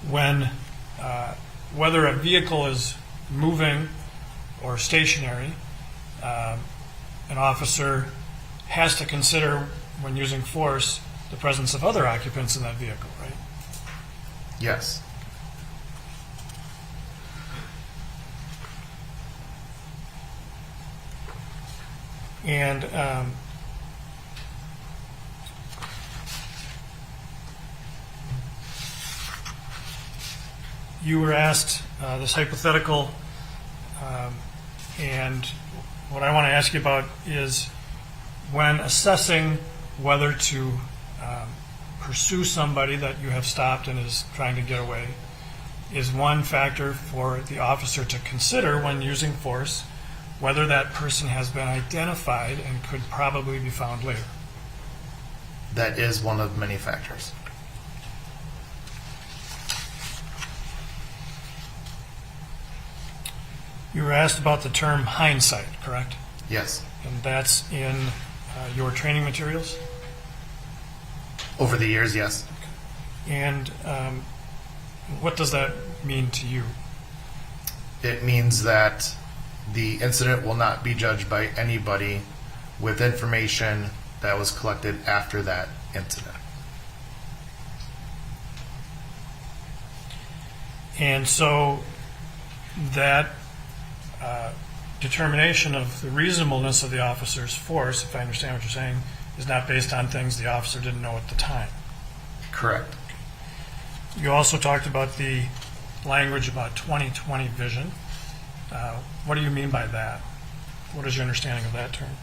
When whether a vehicle is moving or stationary, an officer has to consider, when using force, the presence of other occupants in that vehicle, right? Yes. And you were asked this hypothetical, and what I want to ask you about is when assessing whether to pursue somebody that you have stopped and is trying to get away, is one factor for the officer to consider when using force whether that person has been identified and could probably be found later. That is one of many factors. You were asked about the term hindsight, correct? Yes. And that's in your training materials? Over the years, yes. And what does that mean to you? It means that the incident will not be judged by anybody with information that was collected after that incident. And so that determination of the reasonableness of the officer's force, if I understand what you're saying, is not based on things the officer didn't know at the time. Correct. You also talked about the language about 20/20 vision. What do you mean by that? What is your understanding of that term?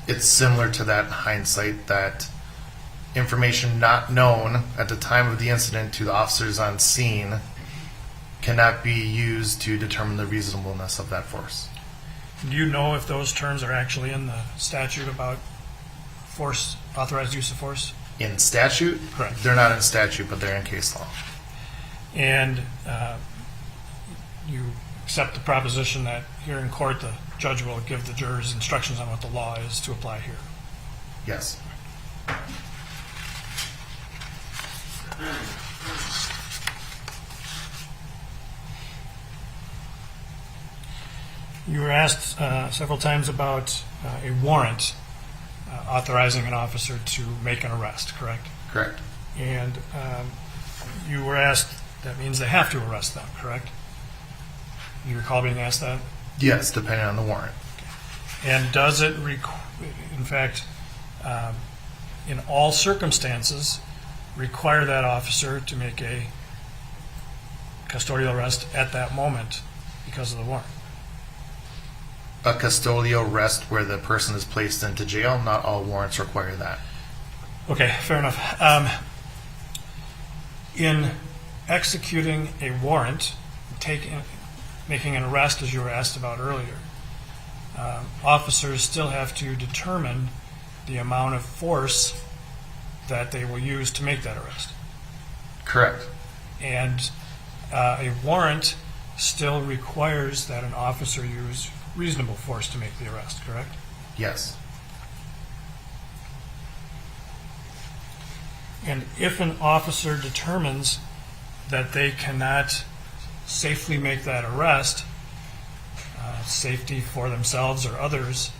It's similar to that hindsight, that information not known at the time of the incident to the officers on scene cannot be used to determine the reasonableness of that force. Do you know if those terms are actually in the statute about force, authorized use of force? In statute? Correct. They're not in statute, but they're in case law. And you accept the proposition that here in court the judge will give the jurors instructions on what the law is to apply here. Yes. You were asked several times about a warrant authorizing an officer to make an arrest, correct? Correct. And you were asked, that means they have to arrest them, correct? You recall being asked that? Yes, depending on the warrant. And does it, in fact, in all circumstances, require that officer to make a custodial arrest at that moment because of the warrant? A custodial arrest where the person is placed into jail, not all warrants require that. Okay, fair enough. In executing a warrant, making an arrest, as you were asked about earlier, officers still have to determine the amount of force that they will use to make that arrest. Correct. And a warrant still requires that an officer use reasonable force to make the arrest, correct? Yes. And if an officer determines that they cannot safely make that arrest, safety for themselves or others,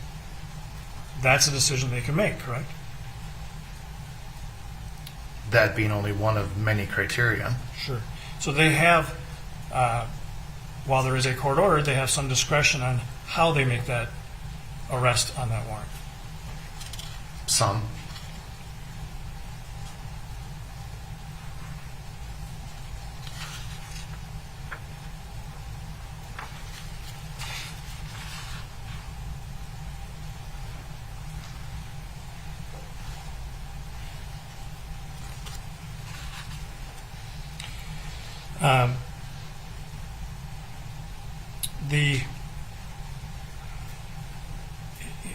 that's a decision they can make, correct? That being only one of many criteria. Sure. So they have, while there is a court order, they have some discretion on how they make that arrest on that warrant. Some.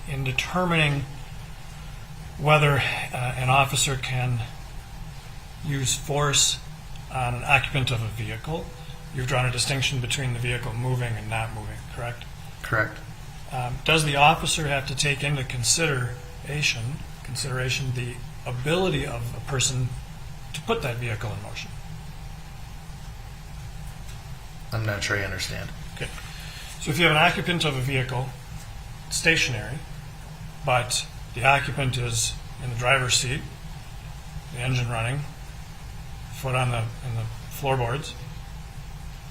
In determining whether an officer can use force on an occupant of a vehicle, you've drawn a distinction between the vehicle moving and not moving, correct? Correct. Does the officer have to take into consideration the ability of a person to put that vehicle in motion? I'm not sure I understand. Okay. So if you have an occupant of a vehicle, stationary, but the occupant is in the driver's seat, the engine running, foot in the floorboards,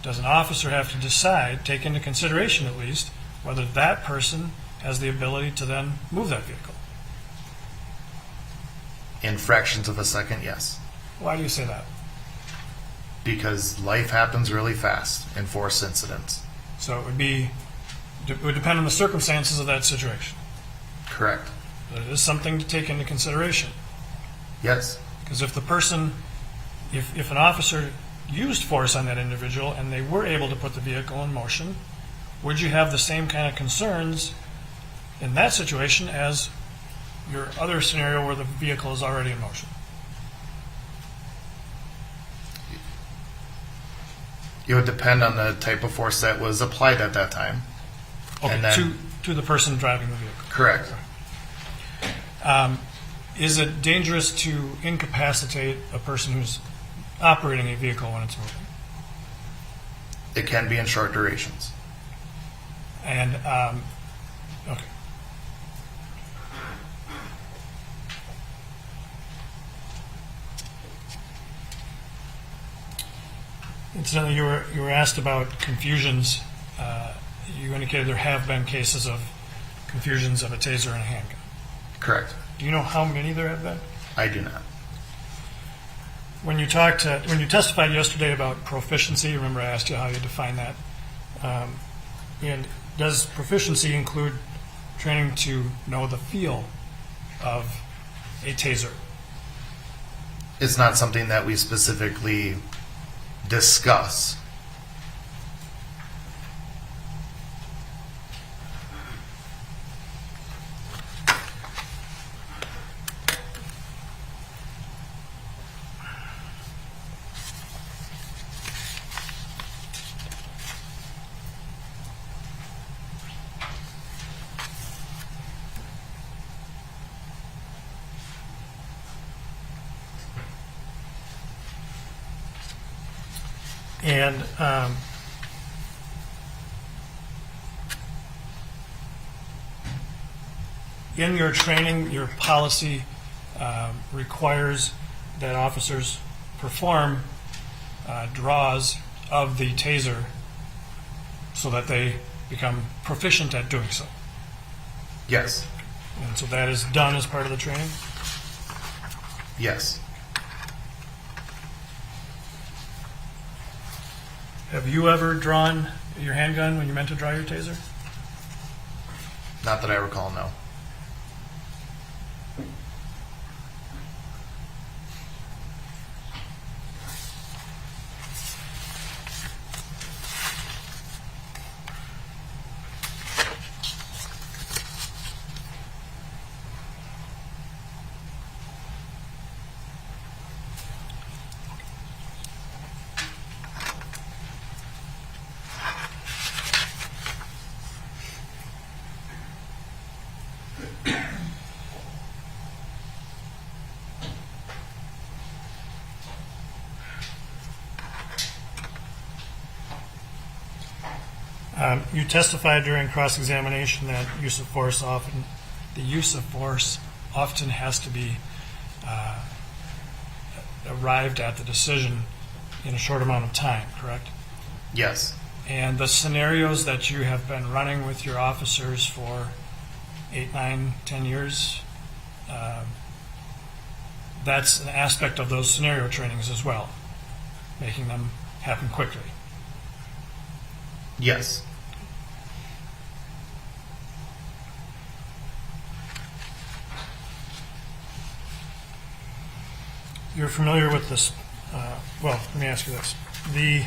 does an officer have to decide, take into consideration at least, whether that person has the ability to then move that vehicle? In fractions of a second, yes. Why do you say that? Because life happens really fast in force incidents. So it would depend on the circumstances of that situation. Correct. But it is something to take into consideration. Yes. Because if the person, if an officer used force on that individual and they were able to put the vehicle in motion, would you have the same kind of concerns in that situation as your other scenario where the vehicle is already in motion? It would depend on the type of force that was applied at that time. Okay, And then- to the person driving the vehicle. Correct. Is it dangerous to incapacitate a person who's operating a vehicle when it's moving? It can be in short durations. And, okay. Incidentally, you were asked about confusions. You indicated there have been cases of confusions of a taser and a handgun. Correct. Do you know how many there have been? I do not. When you testified yesterday about proficiency, remember I asked you how you define that. And does proficiency include training to know the feel of a taser? It's not something that we specifically discuss. And in your training, your policy requires that officers perform draws of the taser so that they become proficient at doing so. Yes. And so that is done as part of the training? Yes. Have you ever drawn your handgun when you meant to draw your taser? Not that I recall, no. You testified during cross-examination that the use of force often has to be arrived at the decision in a short amount of time, correct? Yes. And the scenarios that you have been running with your officers for 8, 9, 10 years, that's an aspect of those scenario trainings as well, making them happen quickly. Yes. You're familiar with this, well, let me ask you this. The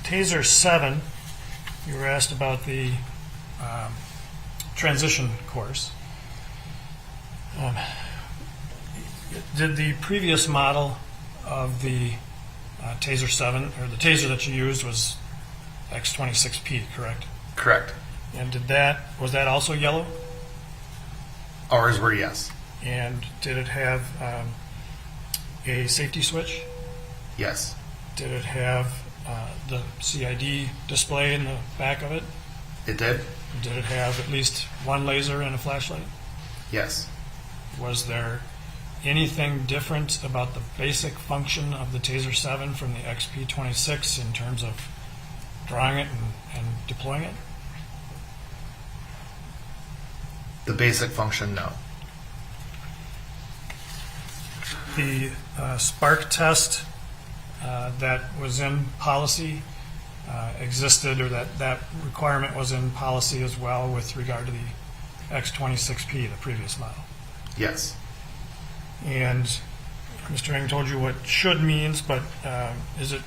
Taser 7, you were asked about the transition course. Did the previous model of the Taser 7, or the Taser that you used was X26P, correct? Correct. And was that also yellow? Ours were yes. And did it have a safety switch? Yes. Did it have the CID display in the back of it? It did? Did it have at least one laser and a flashlight? Yes. Was there anything different about the basic function of the Taser 7 from the XP26 in terms of drawing it and deploying it? The basic function, no. The spark test that was in policy existed, or that requirement was in policy as well with regard to the X26P, the previous model. Yes. And Mr. Eng told you what should means, but is it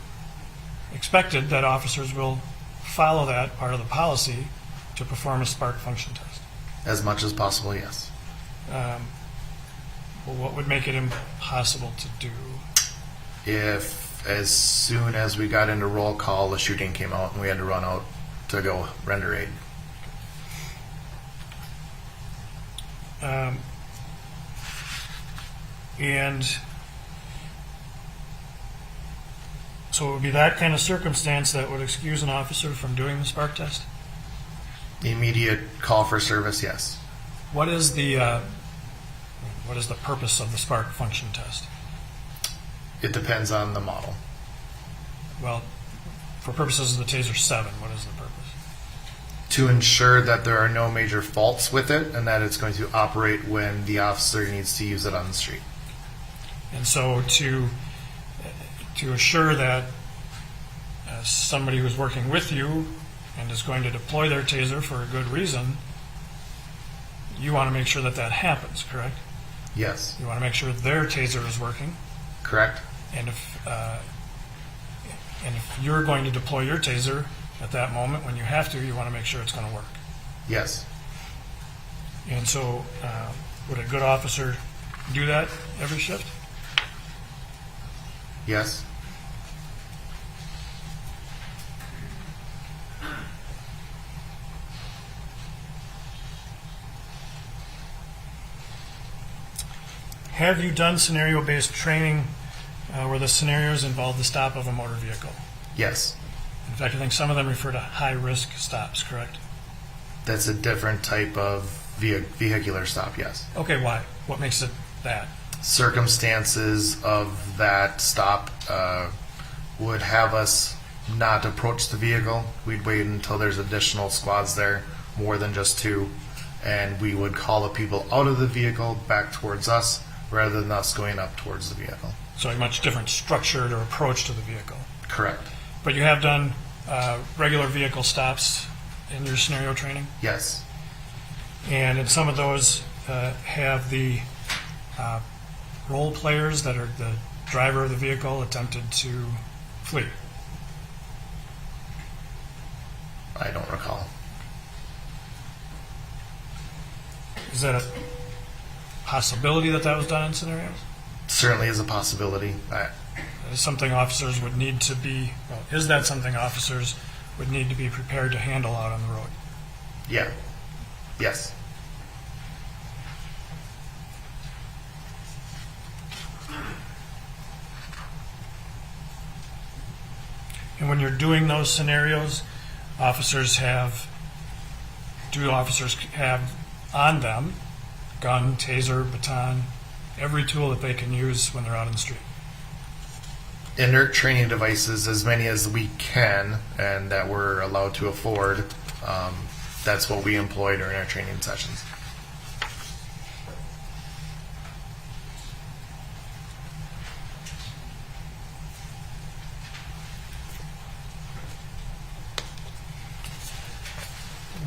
expected that officers will follow that part of the policy to perform a spark function test? As much as possible, yes. Well, what would make it impossible to do? If as soon as we got into roll call, the shooting came out and we had to run out to go render aid. And So it would be that kind of circumstance that would excuse an officer from doing the spark test? The immediate call for service, yes. What is the purpose of the spark function test? It depends on the model. Well, for purposes of the Taser 7, what is the purpose? To ensure that there are no major faults with it and that it's going to operate when the officer needs to use it on the street. And so to assure that somebody who's working with you and is going to deploy their Taser for a good reason, you want to make sure that that happens, correct? Yes. You want to make sure their Taser is working, Correct? and if you're going to deploy your Taser at that moment when you have to, you want to make sure it's going to work. Yes. And so, would a good officer do that every shift? Yes. Have you done scenario-based training where the scenarios involve the stop of a motor vehicle? Yes. In fact, I think some of them refer to high-risk stops, correct? That's a different type of vehicular stop, yes. Okay, why? What makes it that? Circumstances of that stop would have us not approach the vehicle. We'd wait until there's additional squads there, more than just two, and we would call the people out of the vehicle back towards us rather than us going up towards the vehicle. So a much different structured or approach to the vehicle. Correct. But you have done regular vehicle stops in your scenario training? Yes. And in some of those have the role players that are the driver of the vehicle attempted to flee. I don't recall. Is that a possibility that that was done in scenarios? Certainly is a possibility. Is something officers would need to be, well, is that something officers would need to be prepared to handle out on the road? Yeah. Yes. And when you're doing those scenarios, do officers have on them gun, taser, baton, every tool that they can use when they're out in the street? Inert training devices, as many as we can and that we're allowed to afford, that's what we employ during our training sessions.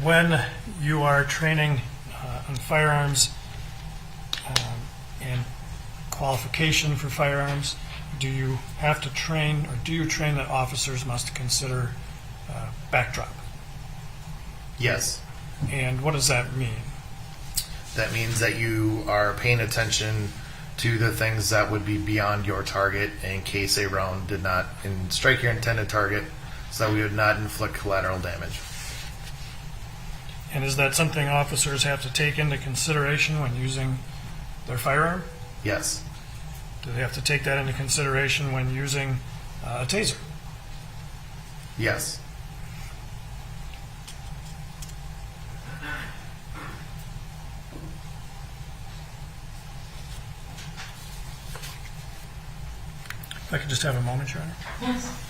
When you are training on firearms and qualification for firearms, do you have to train, or do you train that officers must consider backdrop? Yes. And what does that mean? That means that you are paying attention to the things that would be beyond your target in case a round did not strike your intended target, so that we would not inflict collateral damage. And is that something officers have to take into consideration when using their firearm? Yes. Do they have to take that into consideration when using a taser? Yes. If I could just have a moment, Your Honor. Yes.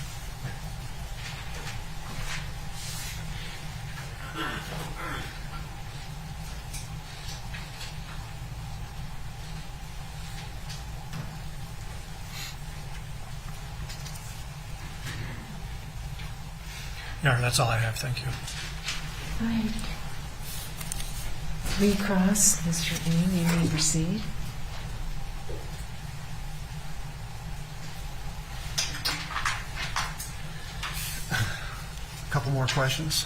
Your Honor, that's all I have. Thank you. Right. Recross, Mr. Ng, you may proceed. A couple more questions.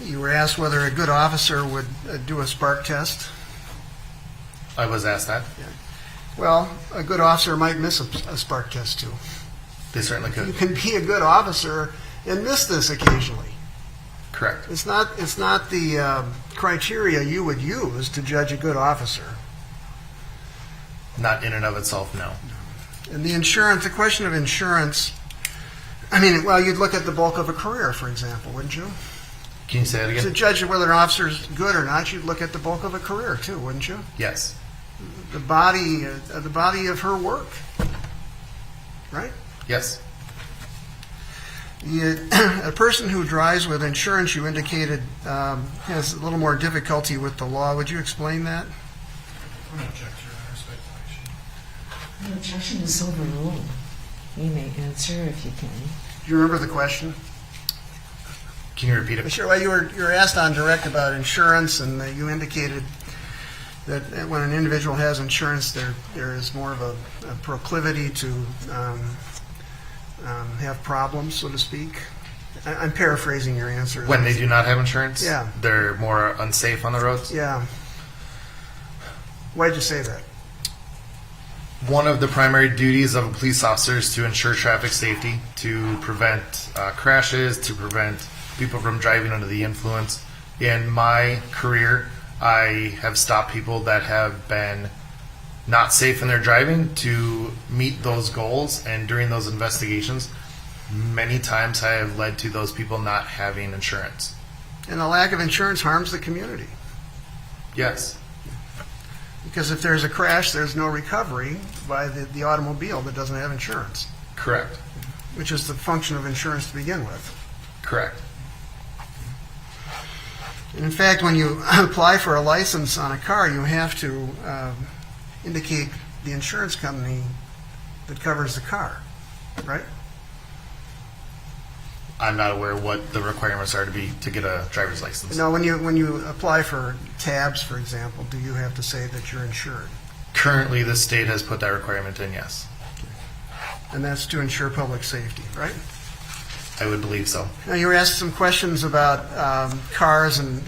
You were asked whether a good officer would do a spark test. I was asked that. Well, a good officer might miss a spark test too. They certainly You could. can be a good officer and miss this occasionally. Correct. It's not the criteria you would use to judge a good officer. Not in and of itself, no. And the question of insurance, I mean, well, you'd look at the bulk of a career, for example, wouldn't you? Can you say that To again? judge whether an officer's good or not, you'd look at the bulk of a career too, wouldn't you? Yes. The body of her work, right? Yes. A person who drives with insurance, you indicated, has a little more difficulty with the law. Would you explain that? I'm going to object to your Honor, speculation. The objection is overruled. You may answer if you can. Do you remember the question? Can you repeat it? Sure. Well, you were asked on direct about insurance, and you indicated that when an individual has insurance, there is more of a proclivity to have problems, so to speak. I'm paraphrasing your answer. When they do not have insurance, Yeah. they're more unsafe on the roads. Yeah. Why'd you say that? One of the primary duties of a police officer is to ensure traffic safety, to prevent crashes, to prevent people from driving under the influence. In my career, I have stopped people that have been not safe in their driving to meet those goals, and during those investigations, many times I have led to those people not having insurance. And the lack of insurance harms the community. Yes, Because if there's a crash, there's no recovery by the automobile that doesn't have insurance, correct, which is the function of insurance to begin with. correct. And in fact, when you apply for a license on a car, you have to indicate the insurance company that covers the car, right? I'm not aware what the requirements are to get a driver's license. Now, when you apply for tabs, for example, do you have to say that you're insured? Currently, the state has put that requirement in, yes. And that's to ensure public safety, right? I would believe so. Now, you were asked some questions about cars and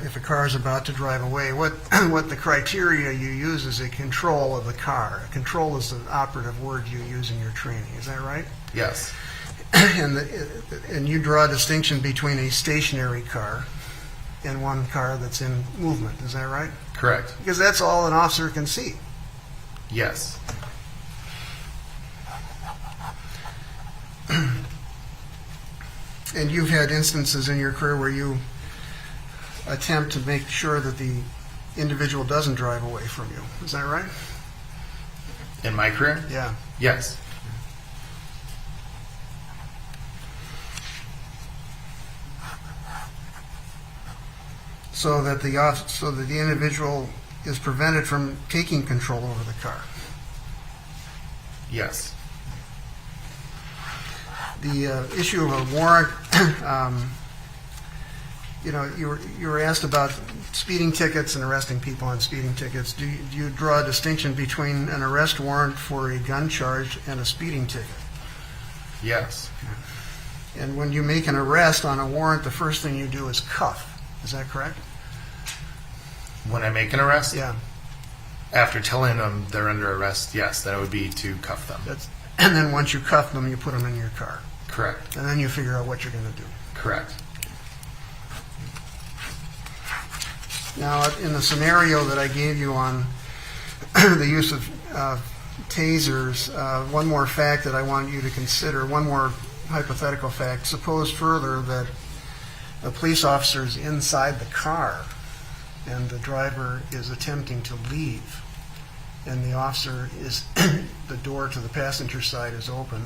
if a car is about to drive away. What the criteria you use is a control of the car. Control is the operative word you use in your training. Is that right? Yes, And you draw a distinction between a stationary car and one car that's in movement. Is that right? correct. Because that's all an officer can see. Yes, And you've had instances in your career where you attempt to make sure that the individual doesn't drive away from you. Is that right? in my career, Yeah. yes. So that the individual is prevented from taking control over the car. Yes, The issue of a warrant, you were asked about speeding tickets and arresting people on speeding tickets. Do you draw a distinction between an arrest warrant for a gun charge and a speeding ticket? yes, And when you make an arrest on a warrant, the first thing you do is cuff. Is that correct? when I make an arrest, Yeah. after telling them they're under arrest, yes, that would be to cuff them. And then once you cuff them, you put them in your car. Correct, And then you figure out what you're going to do. correct. Now, in the scenario that I gave you on the use of tasers, one more fact that I want you to consider, one more hypothetical fact. Suppose further that a police officer is inside the car and the driver is attempting to leave, and the officer is, the door to the passenger side is open,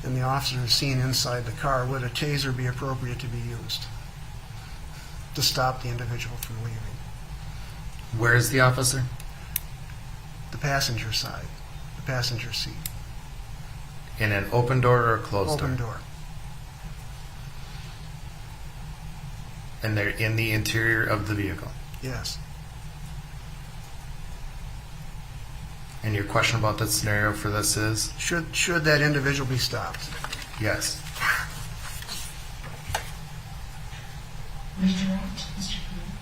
and the officer is seen inside the car. Would a taser be appropriate to be used to stop the individual from leaving? Where is the officer? The passenger side, the passenger seat, In an open door or a closed open door? door. And they're in the interior of the vehicle. Yes. And your question about that scenario for this is? Should that individual be stopped? Yes. Redirect, Mr. Keenan.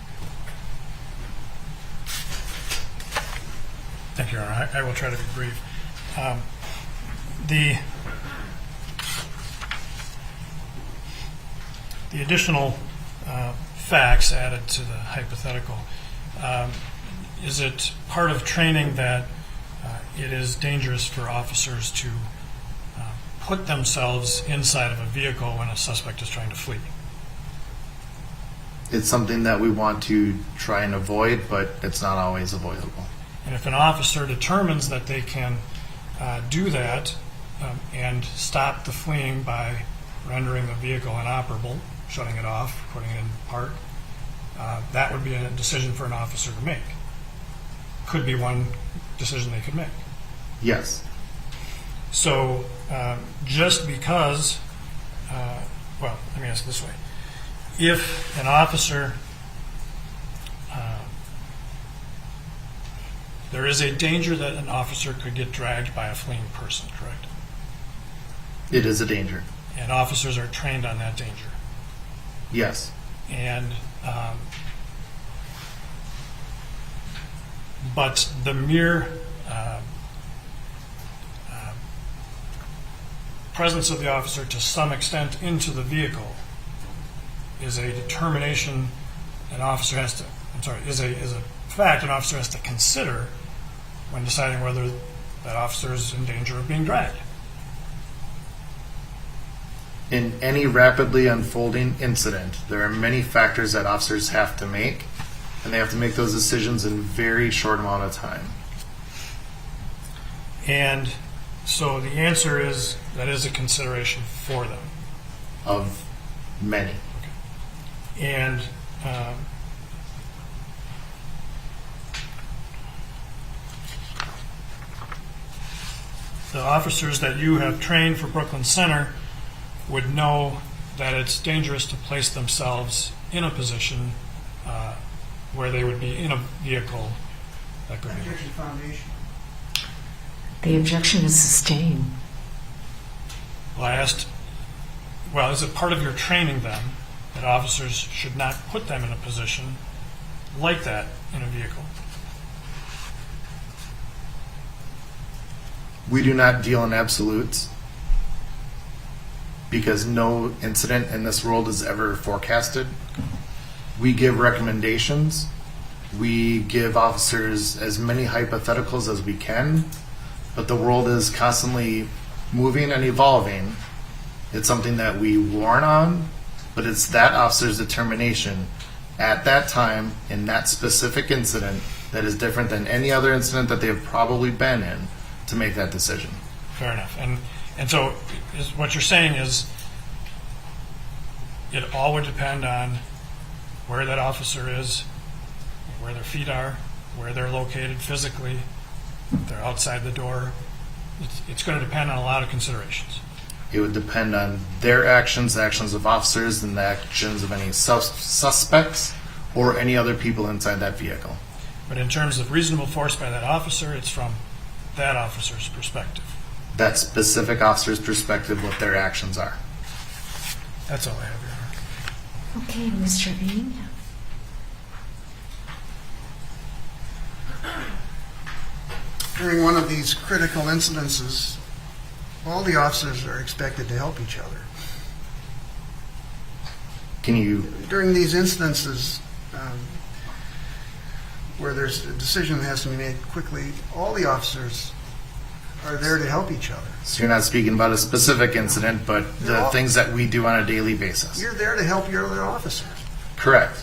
Thank you, Your Honor. I will try to be brief. The additional facts added to the hypothetical, is it part of training that it is dangerous for officers to put themselves inside of a vehicle when a suspect is trying to flee. It's something that we want to try and avoid, but it's not always avoidable. And if an officer determines that they can do that and stop the fleeing by rendering the vehicle inoperable, shutting it off, putting it in park, that would be a decision for an officer to make. Could be one decision they could make. Yes. So just because, well, let me ask it this way. If an officer, there is a danger that an officer could get dragged by a fleeing person, correct? It is a danger. And officers are trained on that danger. Yes. And but the mere presence of the officer to some extent into the vehicle is a determination an officer has to, is a fact an officer has to consider when deciding whether that officer is in danger of being dragged. In any rapidly unfolding incident, there are many factors that officers have to make, and they have to make those decisions in a very short amount of time. And so the answer is that is a consideration for them. Of many. And the officers that you have trained for Brooklyn Center would know that it's dangerous to place themselves in a position where they would be in a vehicle that could be. Objection foundation. The objection is sustained. Well, I asked, well, is it part of your training then that officers should not put them in a position like that in a vehicle? We do not deal in absolutes because no incident in this world is ever forecasted. We give recommendations. We give officers as many hypotheticals as we can, but the world is constantly moving and evolving. It's something that we warn on, but it's that officer's determination at that time in that specific incident that is different than any other incident that they have probably been in to make that decision. Fair enough. And so what you're saying is it all would depend on where that officer is, where their feet are, where they're located physically, if they're outside the door. It's going to depend on a lot of considerations. It would depend on their actions, the actions of officers, and the actions of any suspects or any other people inside that vehicle. But in terms of reasonable force by that officer, it's from that officer's perspective. That specific officer's perspective, what their actions are. That's all I have, Your Honor. Okay, Mr. Bean. During one of these critical incidences, all the officers are expected to help each other. Can you, During these instances where there's a decision that has to be made quickly, all the officers are there to help each other. so you're not speaking about a specific incident, but the No. things that we do on a daily basis. You're there to help your other officers. Correct.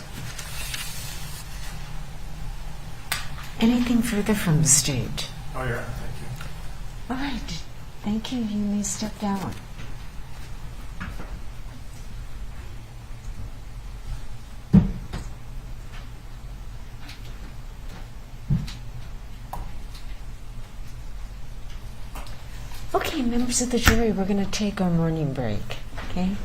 Anything further from the state? Oh, yeah, thank you. All right. Thank you. You may step down. Okay, members of the jury, we're going to take our morning break. Okay?